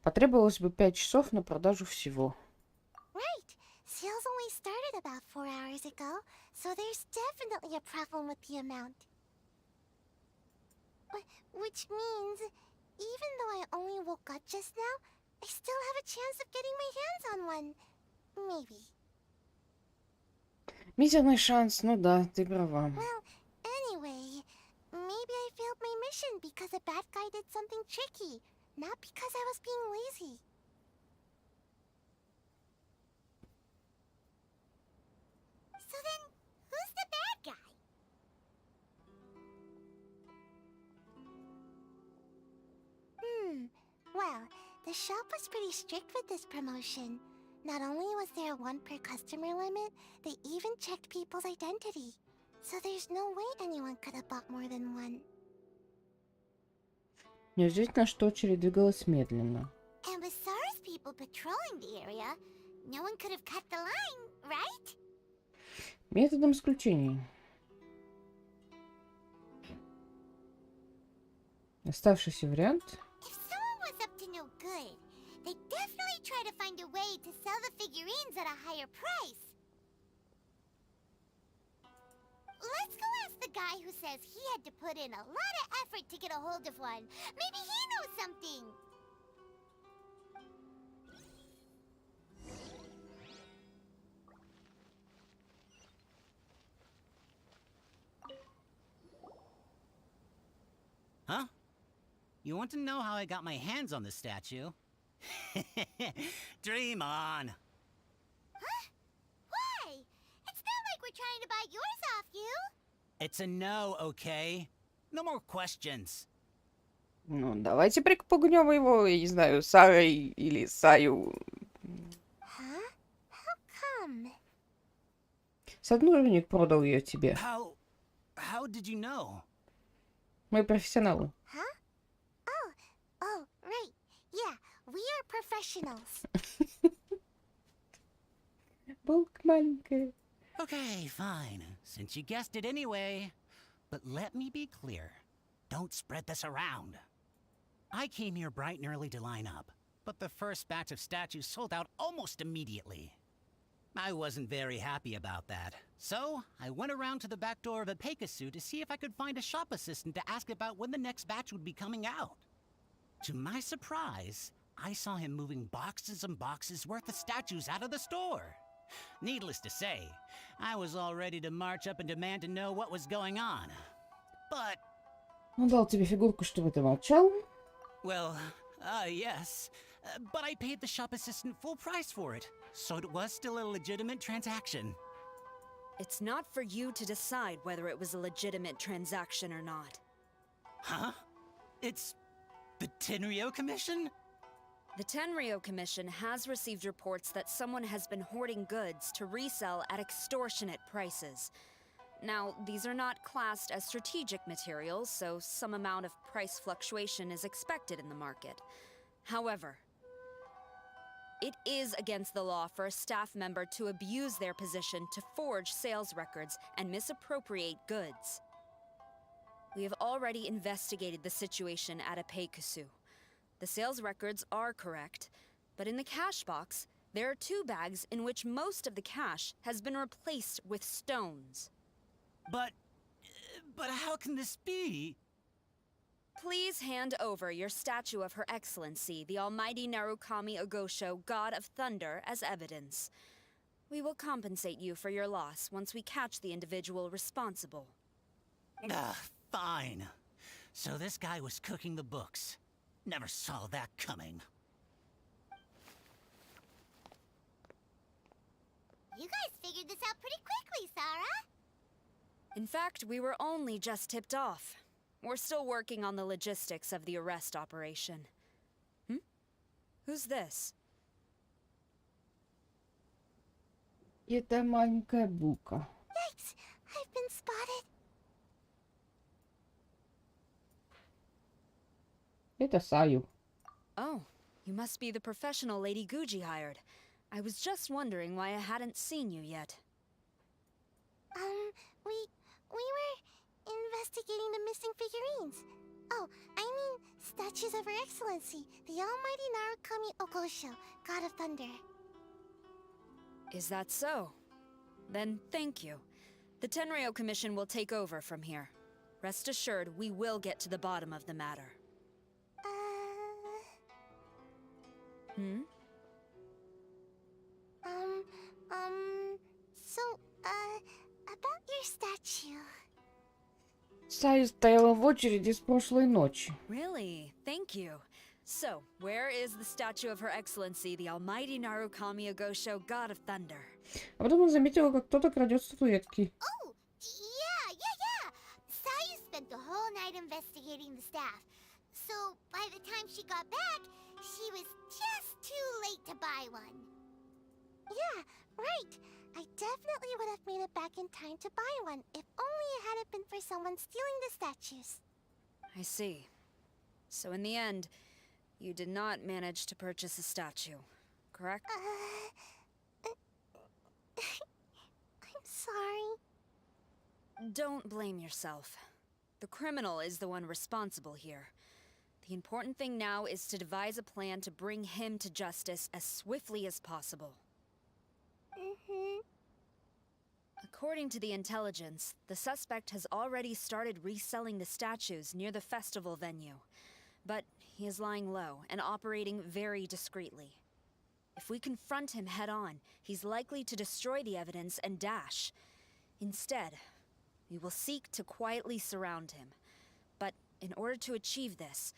Потребовалось бы 5 часов на продажу всего. Right. Sales only started about 4 hours ago, so there's definitely a problem with the amount. Which means, even though I only woke up just now, I still have a chance of getting my hands on one. Maybe. Мизерный шанс, ну да, ты права. Well, anyway, maybe I failed my mission because a bad guy did something tricky, not because I was being lazy. So then, who's the bad guy? Well, the shop was pretty strict with this promotion. Not only was there a 1 per customer limit, they even checked people's identity. So there's no way anyone could have bought more than one. Неудивительно, что очередь двигалась медленно. And with SARS people patrolling the area, no one could have cut the line, right? Методом исключений. Оставшийся вариант. If someone was up to no good, they'd definitely try to find a way to sell the figurines at a higher price. Let's go ask the guy who says he had to put in a lot of effort to get a hold of one. Maybe he knows something. Huh? You want to know how I got my hands on the statue? Dream on! Huh? Why? It's not like we're trying to buy yours off you. It's a no, okay? No more questions. Ну, давайте припугнем его, я не знаю, Сарой или Саю. Huh? How come? Сотрудник продал ее тебе. How did you know? Мы профессионалы. Huh? Oh, right. Yeah, we are professionals. Булка маленькая. Okay, fine. Since you guessed it anyway. But let me be clear. Don't spread this around. I came here bright and early to line up, but the first batch of statues sold out almost immediately. I wasn't very happy about that. So, I went around to the back door of ep.55 to see if I could find a shop assistant to ask about when the next batch would be coming out. To my surprise, I saw him moving boxes and boxes worth of statues out of the store. Needless to say, I was all ready to march up and demand to know what was going on. But... Он дал тебе фигурку, чтобы ты молчал. Well, yes. But I paid the shop assistant full price for it, so it was still a legitimate transaction. It's not for you to decide whether it was a legitimate transaction or not. Huh? It's the Tenryo Commission? The Tenryo Commission has received reports that someone has been hoarding goods to resell at extortionate prices. Now, these are not classed as strategic materials, so some amount of price fluctuation is expected in the market. However... It is against the law for a staff member to abuse their position to forge sales records and misappropriate goods. We have already investigated the situation at ep.55. The sales records are correct, but in the cash box, there are 2 bags in which most of the cash has been replaced with stones. But how can this be? Please hand over your statue of Her Excellency, the Almighty Narukami Ogosho, God of Thunder, as evidence. We will compensate you for your loss once we catch the individual responsible. Fine. So this guy was cooking the books. Never saw that coming. You guys figured this out pretty quickly, Sarah. In fact, we were only just tipped off. We're still working on the logistics of the arrest operation. Who's this? Это маленькая бука. Yikes! I've been spotted. Это Саю. Oh, you must be the professional Lady Guji hired. I was just wondering why I hadn't seen you yet. We were investigating the missing figurines. Oh, I mean, statues of Her Excellency, the Almighty Narukami Ogosho, God of Thunder. Is that so? Then thank you. The Tenryo Commission will take over from here. Rest assured, we will get to the bottom of the matter. About your statue. Саю стояла в очереди с прошлой ночи. Really? Thank you. So, where is the statue of Her Excellency, the Almighty Narukami Ogosho, God of Thunder? А потом он заметила, как кто-то крадет статуэтки. Oh, yeah. Sayu spent the whole night investigating the staff. So, by the time she got back, she was just too late to buy one. Yeah, right. I definitely would have made it back in time to buy one, if only it hadn't been for someone stealing the statues. I see. So in the end, you did not manage to purchase a statue, correct? I'm sorry. Don't blame yourself. The criminal is the one responsible here. The important thing now is to devise a plan to bring him to justice as swiftly as possible. According to the intelligence, the suspect has already started reselling the statues near the festival venue. But he is lying low and operating very discreetly. If we confront him head-on, he's likely to destroy the evidence and dash. Instead, we will seek to quietly surround him. But in order to achieve this,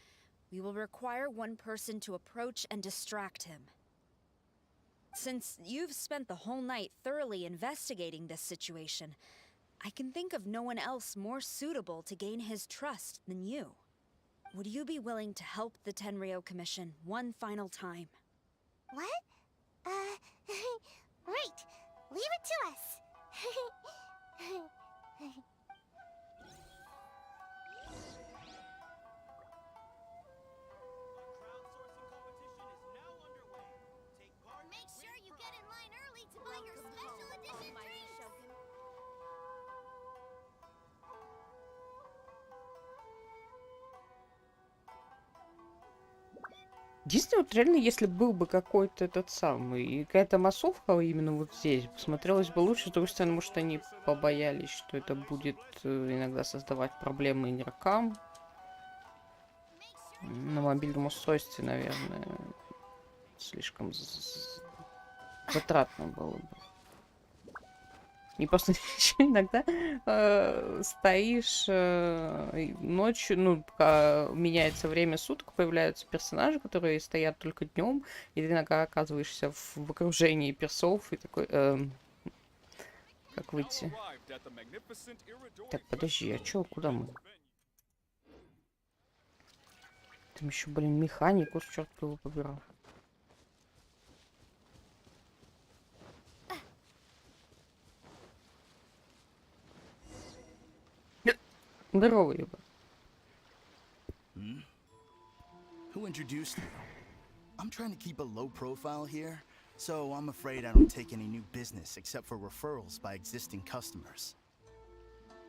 we will require one person to approach and distract him. Since you've spent the whole night thoroughly investigating this situation, I can think of no one else more suitable to gain his trust than you. Would you be willing to help the Tenryo Commission one final time? What? Right. Leave it to us. Make sure you get in line early to buy your special edition drinks. Единственное, вот реально, если был бы какой-то этот самый, и какая-то массовка именно вот здесь, смотрелось бы лучше, с другой стороны, может, они побоялись, что это будет иногда создавать проблемы игрокам. На мобильном устройстве, наверное, слишком затратно было бы. И просто иногда стоишь ночью, ну, пока меняется время суток, появляются персонажи, которые стоят только днем, и ты иногда оказываешься в окружении персов и такой, как выйти? Так, подожди, а чё, куда мы? Там еще, блин, механикус, черт его побирал. Здорово, Еба. Who introduced you? I'm trying to keep a low profile here, so I'm afraid I don't take any new business except for referrals by existing customers.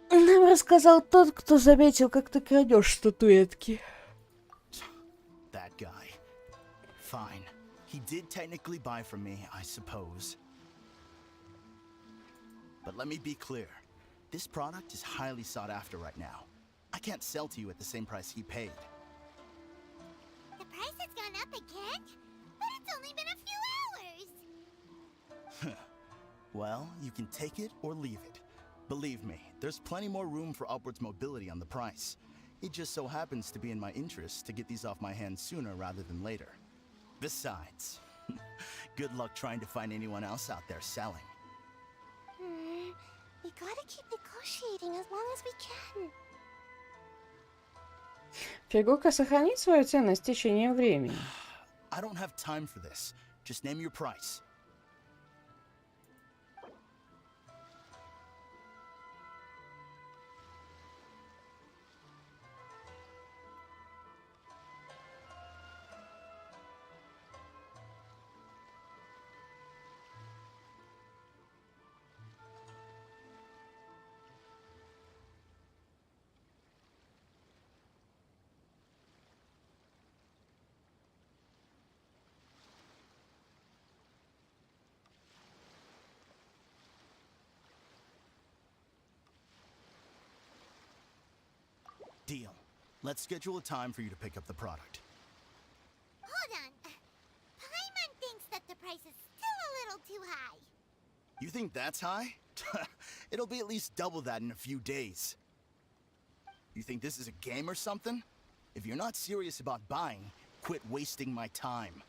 Нам рассказал тот, кто заметил, как ты крадешь статуэтки. That guy. Fine. He did technically buy from me, I suppose. But let me be clear. This product is highly sought after right now. I can't sell to you at the same price he paid. The price has gone up again? But it's only been a few hours! Well, you can take it or leave it. Believe me, there's plenty more room for upwards mobility on the price. It just so happens to be in my interest to get these off my hands sooner rather than later. Besides, good luck trying to find anyone else out there selling. We gotta keep negotiating as long as we can. Фигурка сохранит свою ценность с течением времени. I don't have time for this. Just name your price. Deal. Let's schedule a time for you to pick up the product. Hold on. Paimon thinks that the price is still a little too high. You think that's high? It'll be at least double that in a few days. You think this is a game or something? If you're not serious about buying, quit wasting my time.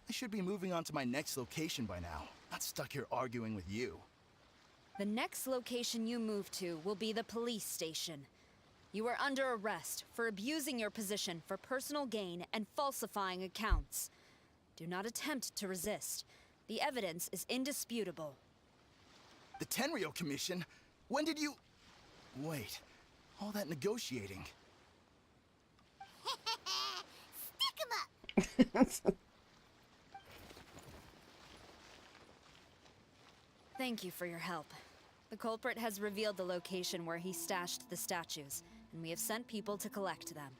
I should be moving on to my next location by now, not stuck here arguing with you. The next location you move to will be the police station. You are under arrest for abusing your position for personal gain and falsifying accounts. Do not attempt to resist. The evidence is indisputable. The Tenryo Commission? When did you... Wait, all that negotiating. Stick 'em up! Thank you for your help. The culprit has revealed the location where he stashed the statues, and we have sent people to collect them.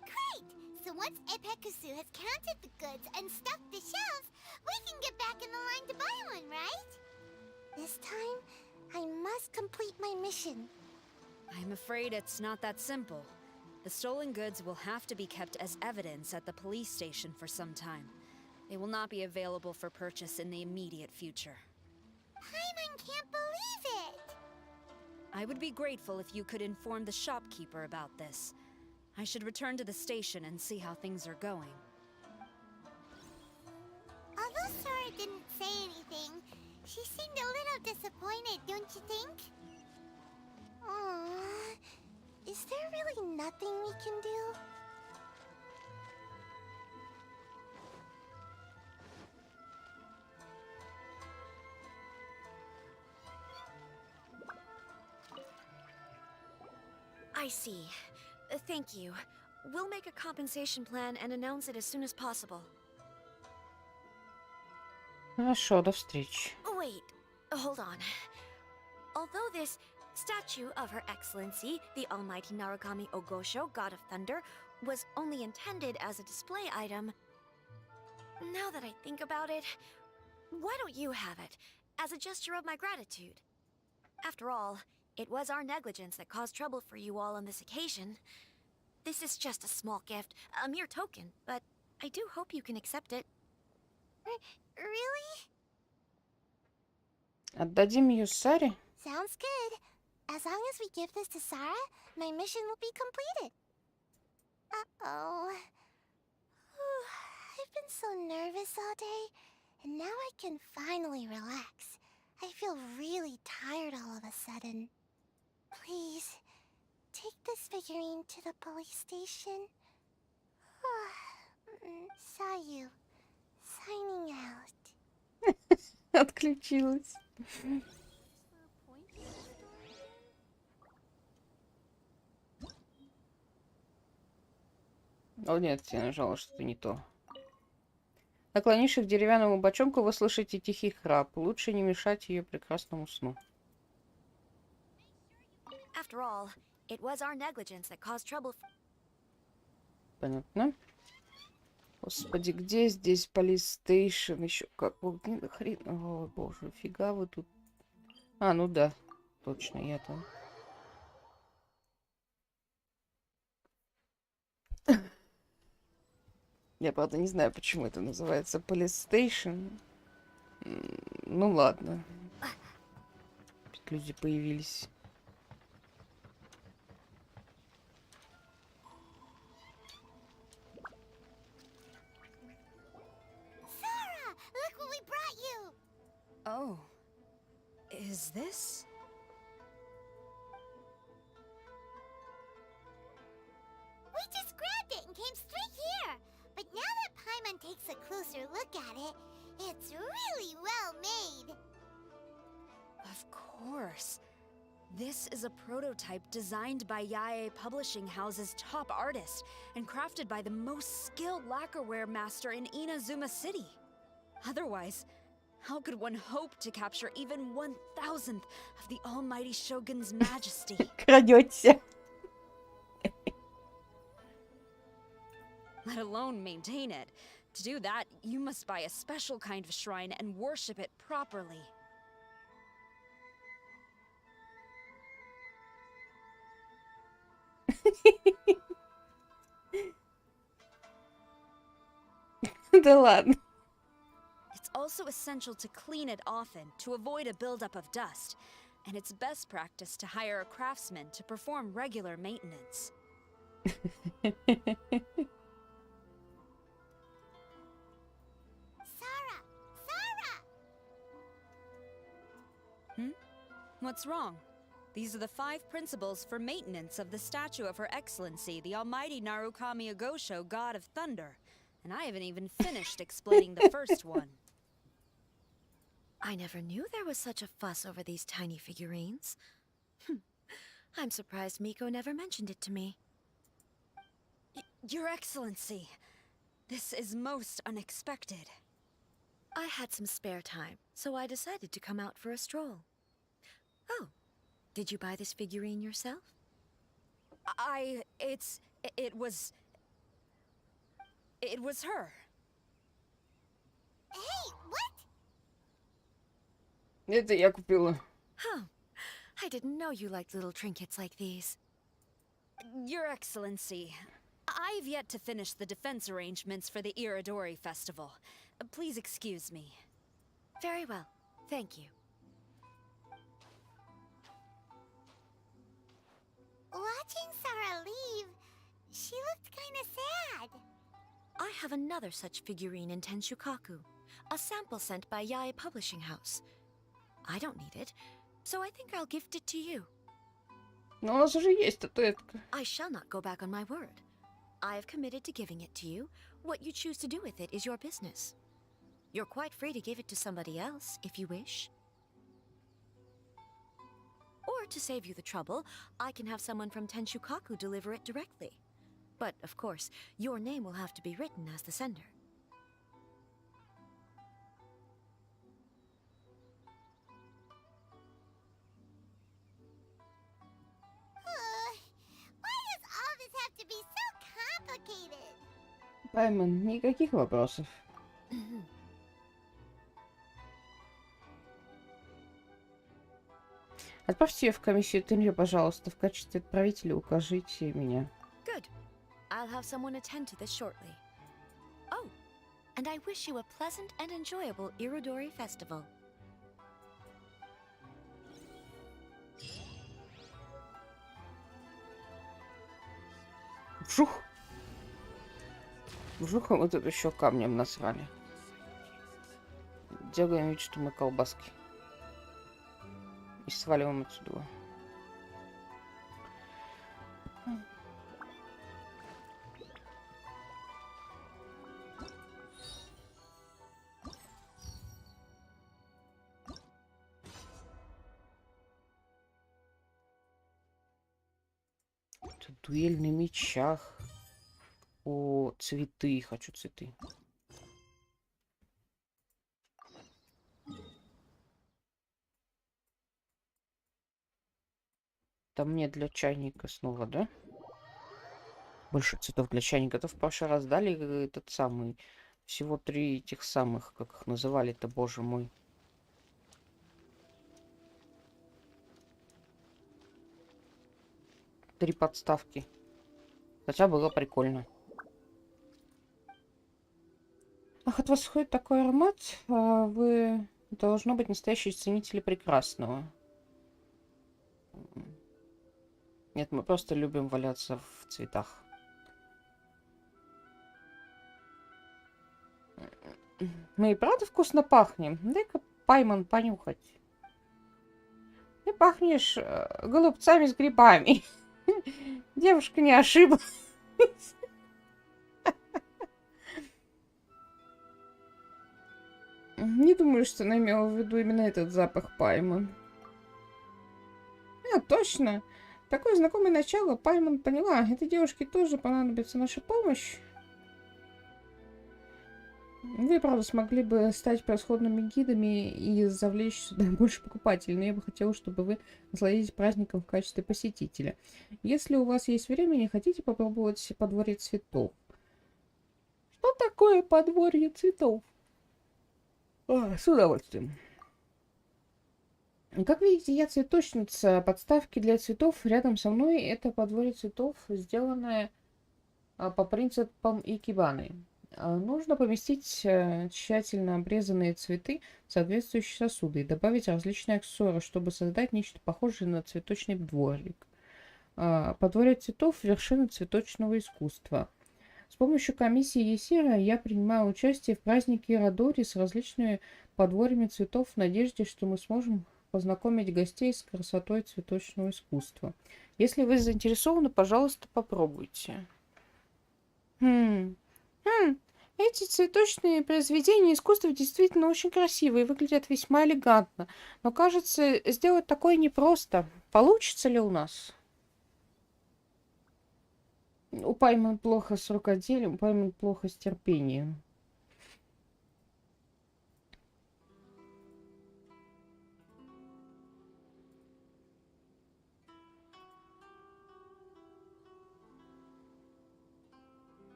Great! So once ep.55 has counted the goods and stuffed the shelves, we can get back in the line to buy one, right? This time, I must complete my mission. I'm afraid it's not that simple. The stolen goods will have to be kept as evidence at the police station for some time. They will not be available for purchase in the immediate future. Paimon can't believe it! I would be grateful if you could inform the shopkeeper about this. I should return to the station and see how things are going. Although Sora didn't say anything, she seemed a little disappointed, don't you think? Aww. Is there really nothing we can do? I see. Thank you. We'll make a compensation plan and announce it as soon as possible. Хорошо, до встречи. Wait, hold on. Although this statue of Her Excellency, the Almighty Narukami Ogosho, God of Thunder, was only intended as a display item, now that I think about it, why don't you have it, as a gesture of my gratitude? After all, it was our negligence that caused trouble for you all on this occasion. This is just a small gift, a mere token, but I do hope you can accept it. Really? Отдадим ее Саре? Sounds good. As long as we give this to Sarah, my mission will be completed. Uh-oh. I've been so nervous all day, and now I can finally relax. I feel really tired all of a sudden. Please, take this figurine to the police station. Sayu, signing out. Отключилась. О нет, я нажала что-то не то. Наклонившись к деревянному бочонку, вы слышите тихий храп. Лучше не мешать ее прекрасному сну. After all, it was our negligence that caused trouble. Понятно. Господи, где здесь полистейшн? Еще как? Хрен. О, боже, фига вы тут. А, ну да. Точно, я там. Я, правда, не знаю, почему это называется полистейшн. Ну ладно. Люди появились. Sarah, look what we brought you. Oh. Is this? We just grabbed it and came straight here. But now that Paimon takes a closer look at it, it's really well made. Of course. This is a prototype designed by Yae Publishing House's top artist and crafted by the most skilled lacquerware master in Inazuma City. Otherwise, how could one hope to capture even 1,000th of the almighty Shogun's majesty? Крадете. Let alone maintain it. To do that, you must buy a special kind of shrine and worship it properly. Да ладно. It's also essential to clean it often to avoid a buildup of dust, and it's best practice to hire a craftsman to perform regular maintenance. Sarah! Sarah! What's wrong? These are the 5 principles for maintenance of the statue of Her Excellency, the Almighty Narukami Agosho, God of Thunder. And I haven't even finished explaining the first one. I never knew there was such a fuss over these tiny figurines. I'm surprised Miko never mentioned it to me. Your Excellency, this is most unexpected. I had some spare time, so I decided to come out for a stroll. Oh, did you buy this figurine yourself? It was her. Hey, what? Это я купила. Huh. I didn't know you liked little trinkets like these. Your Excellency, I've yet to finish the defense arrangements for the Iridori Festival. Please excuse me. Very well. Thank you. Watching Sarah leave, she looked kinda sad. I have another such figurine in Tenshukaku, a sample sent by Yae Publishing House. I don't need it, so I think I'll gift it to you. Но у нас уже есть статуэтка. I shall not go back on my word. I have committed to giving it to you. What you choose to do with it is your business. You're quite free to give it to somebody else, if you wish. Or to save you the trouble, I can have someone from Tenshukaku deliver it directly. But, of course, your name will have to be written as the sender. Why does all this have to be so complicated? Паймон, никаких вопросов. Отправьте ее в комиссию Тенью, пожалуйста. В качестве отправителя укажите меня. Good. I'll have someone attend to this shortly. Oh, and I wish you a pleasant and enjoyable Iridori Festival. Вжух! Вжухом вот тут еще камнем насрали. Делаем вид, что мы колбаски. И сваливаем отсюда. Тут дуэль на мечах. О, цветы. Хочу цветы. Это мне для чайника снова, да? Больше цветов для чайника. Это в прошлый раз дали этот самый. Всего 3 этих самых, как их называли-то, боже мой. 3 подставки. Хотя было прикольно. Ах, от вас исходит такой аромат. Вы должно быть настоящие ценители прекрасного. Нет, мы просто любим валяться в цветах. Мы и правда вкусно пахнем. Дай-ка Пайман понюхать. Ты пахнешь голубцами с грибами. Девушка не ошиблась. Не думаю, что она имела в виду именно этот запах Пайман. А, точно. Такое знакомое начало. Пайман поняла. Этой девушке тоже понадобится наша помощь. Вы, правда, смогли бы стать превосходными гидами и завлечь сюда больше покупателей, но я бы хотела, чтобы вы насладились праздником в качестве посетителя. Если у вас есть время, не хотите попробовать подворье цветов? Что такое подворье цветов? С удовольствием. Как видите, я цветочница. Подставки для цветов рядом со мной. Это подворье цветов, сделанное по принципам икебаны. Нужно поместить тщательно обрезанные цветы в соответствующие сосуды и добавить различные аксессуары, чтобы создать нечто похожее на цветочный дворик. Подворье цветов – вершина цветочного искусства. С помощью комиссии Есира я принимаю участие в празднике Радори с различными подворьями цветов в надежде, что мы сможем познакомить гостей с красотой цветочного искусства. Если вы заинтересованы, пожалуйста, попробуйте. Эти цветочные произведения искусства действительно очень красивые и выглядят весьма элегантно. Но, кажется, сделать такое непросто. Получится ли у нас? У Пайман плохо с рукоделием, у Пайман плохо с терпением.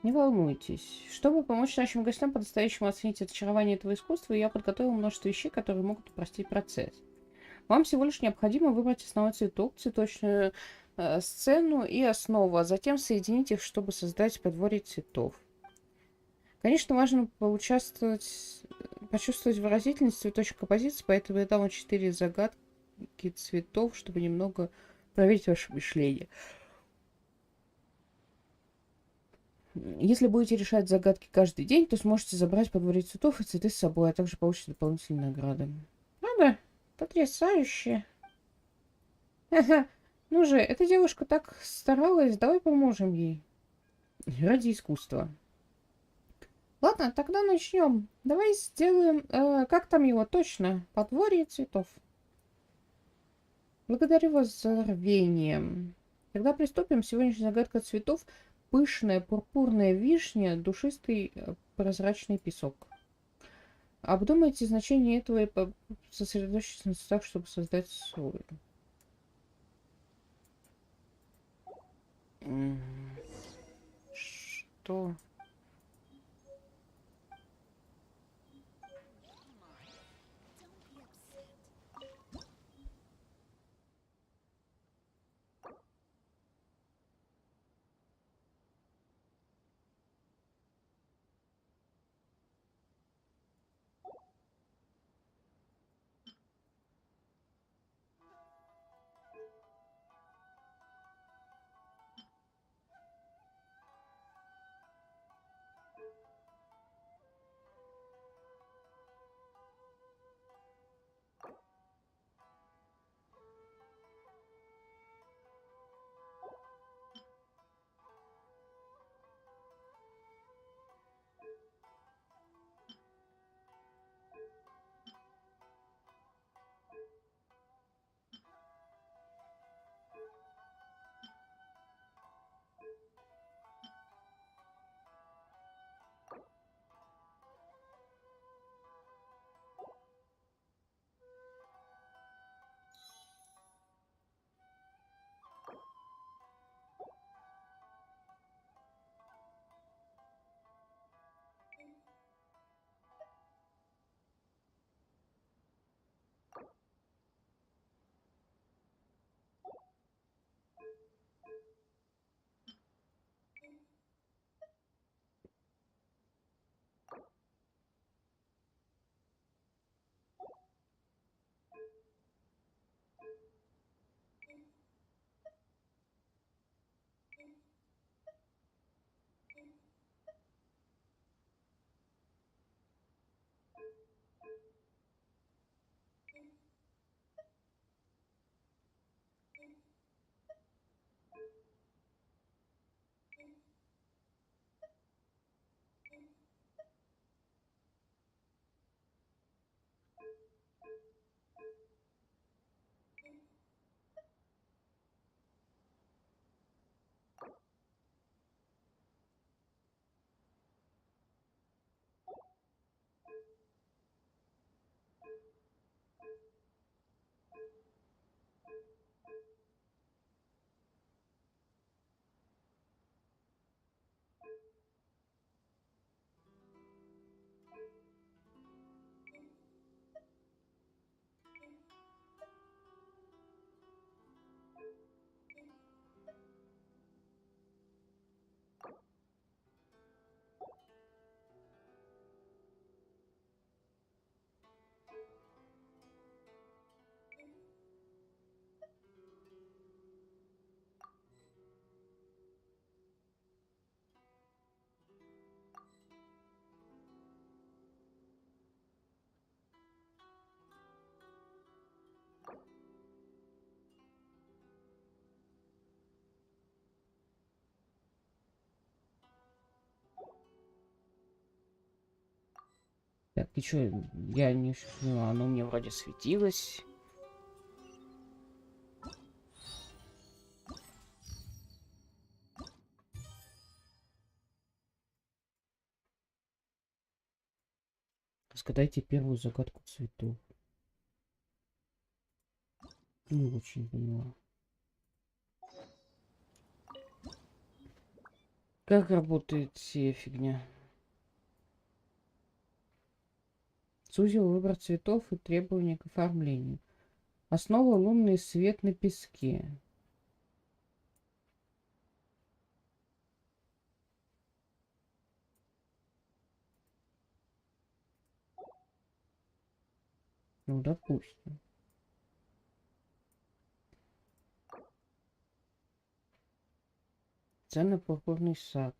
Не волнуйтесь. Чтобы помочь нашим гостям по-настоящему оценить очарование этого искусства, я подготовил множество вещей, которые могут упростить процесс. Вам всего лишь необходимо выбрать основной цветок, цветочную сцену и основу, а затем соединить их, чтобы создать подворье цветов. Конечно, важно почувствовать выразительность цветочной композиции, поэтому я дам вам 4 загадки цветов, чтобы немного проверить ваше мышление. Если будете решать загадки каждый день, то сможете забрать подворье цветов и цветы с собой, а также получите дополнительные награды. Правда? Потрясающе. Ага. Ну же, эта девушка так старалась, давай поможем ей. Ради искусства. Ладно, тогда начнем. Давай сделаем, как там его точно? Подворье цветов. Благодарю вас за рвение. Тогда приступим. Сегодняшняя загадка цветов. Пышная пурпурная вишня, душистый прозрачный песок. Обдумайте значение этого и сосредоточьтесь на цветах, чтобы создать свой. Что? Так, и чё, я не... Ну, оно мне вроде светилось. Разгадайте первую загадку цветов. Не очень поняла. Как работает сия фигня? Сузил выбор цветов и требования к оформлению. Основа — лунный свет на песке. Ну, допустим. Ценно-пурпурный сад.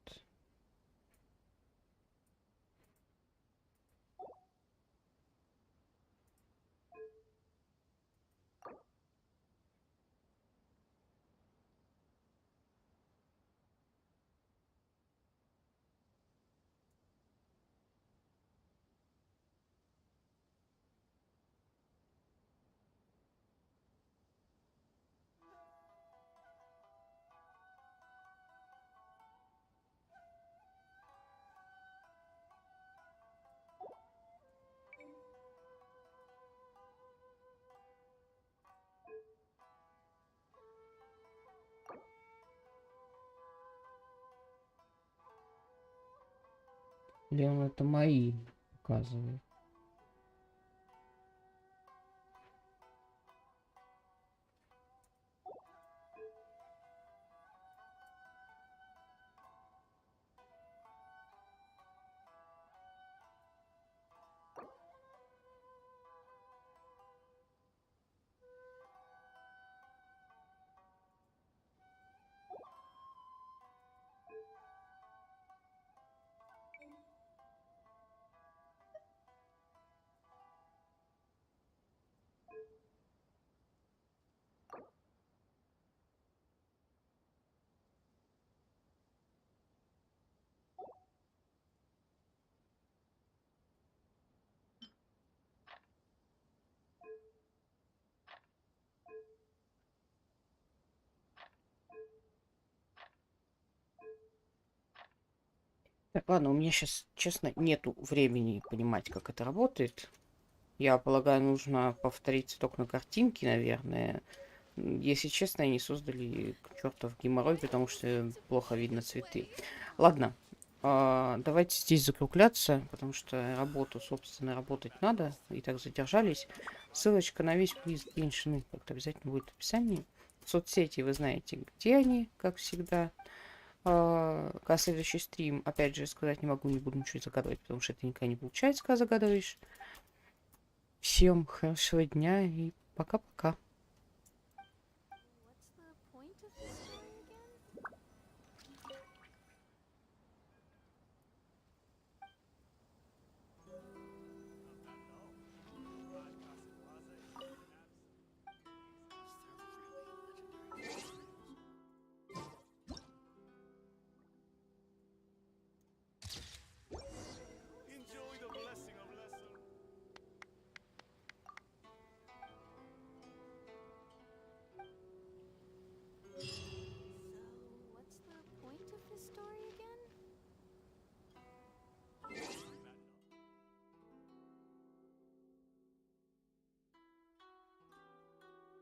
Или он это мои показывает? Так, ладно, у меня сейчас, честно, нету времени понимать, как это работает. Я полагаю, нужно повторить только на картинке, наверное. Если честно, они создали чертов геморрой, потому что плохо видно цветы. Ладно, давайте здесь закругляться, потому что работу, собственно, работать надо. И так задержались. Ссылочка на весь плиз Genshin Impact обязательно будет в описании. Соцсети вы знаете, где они, как всегда. Когда следующий стрим, опять же, сказать не могу, не буду ничего загадывать, потому что это никогда не получается, когда загадываешь. Всем хорошего дня и пока-пока.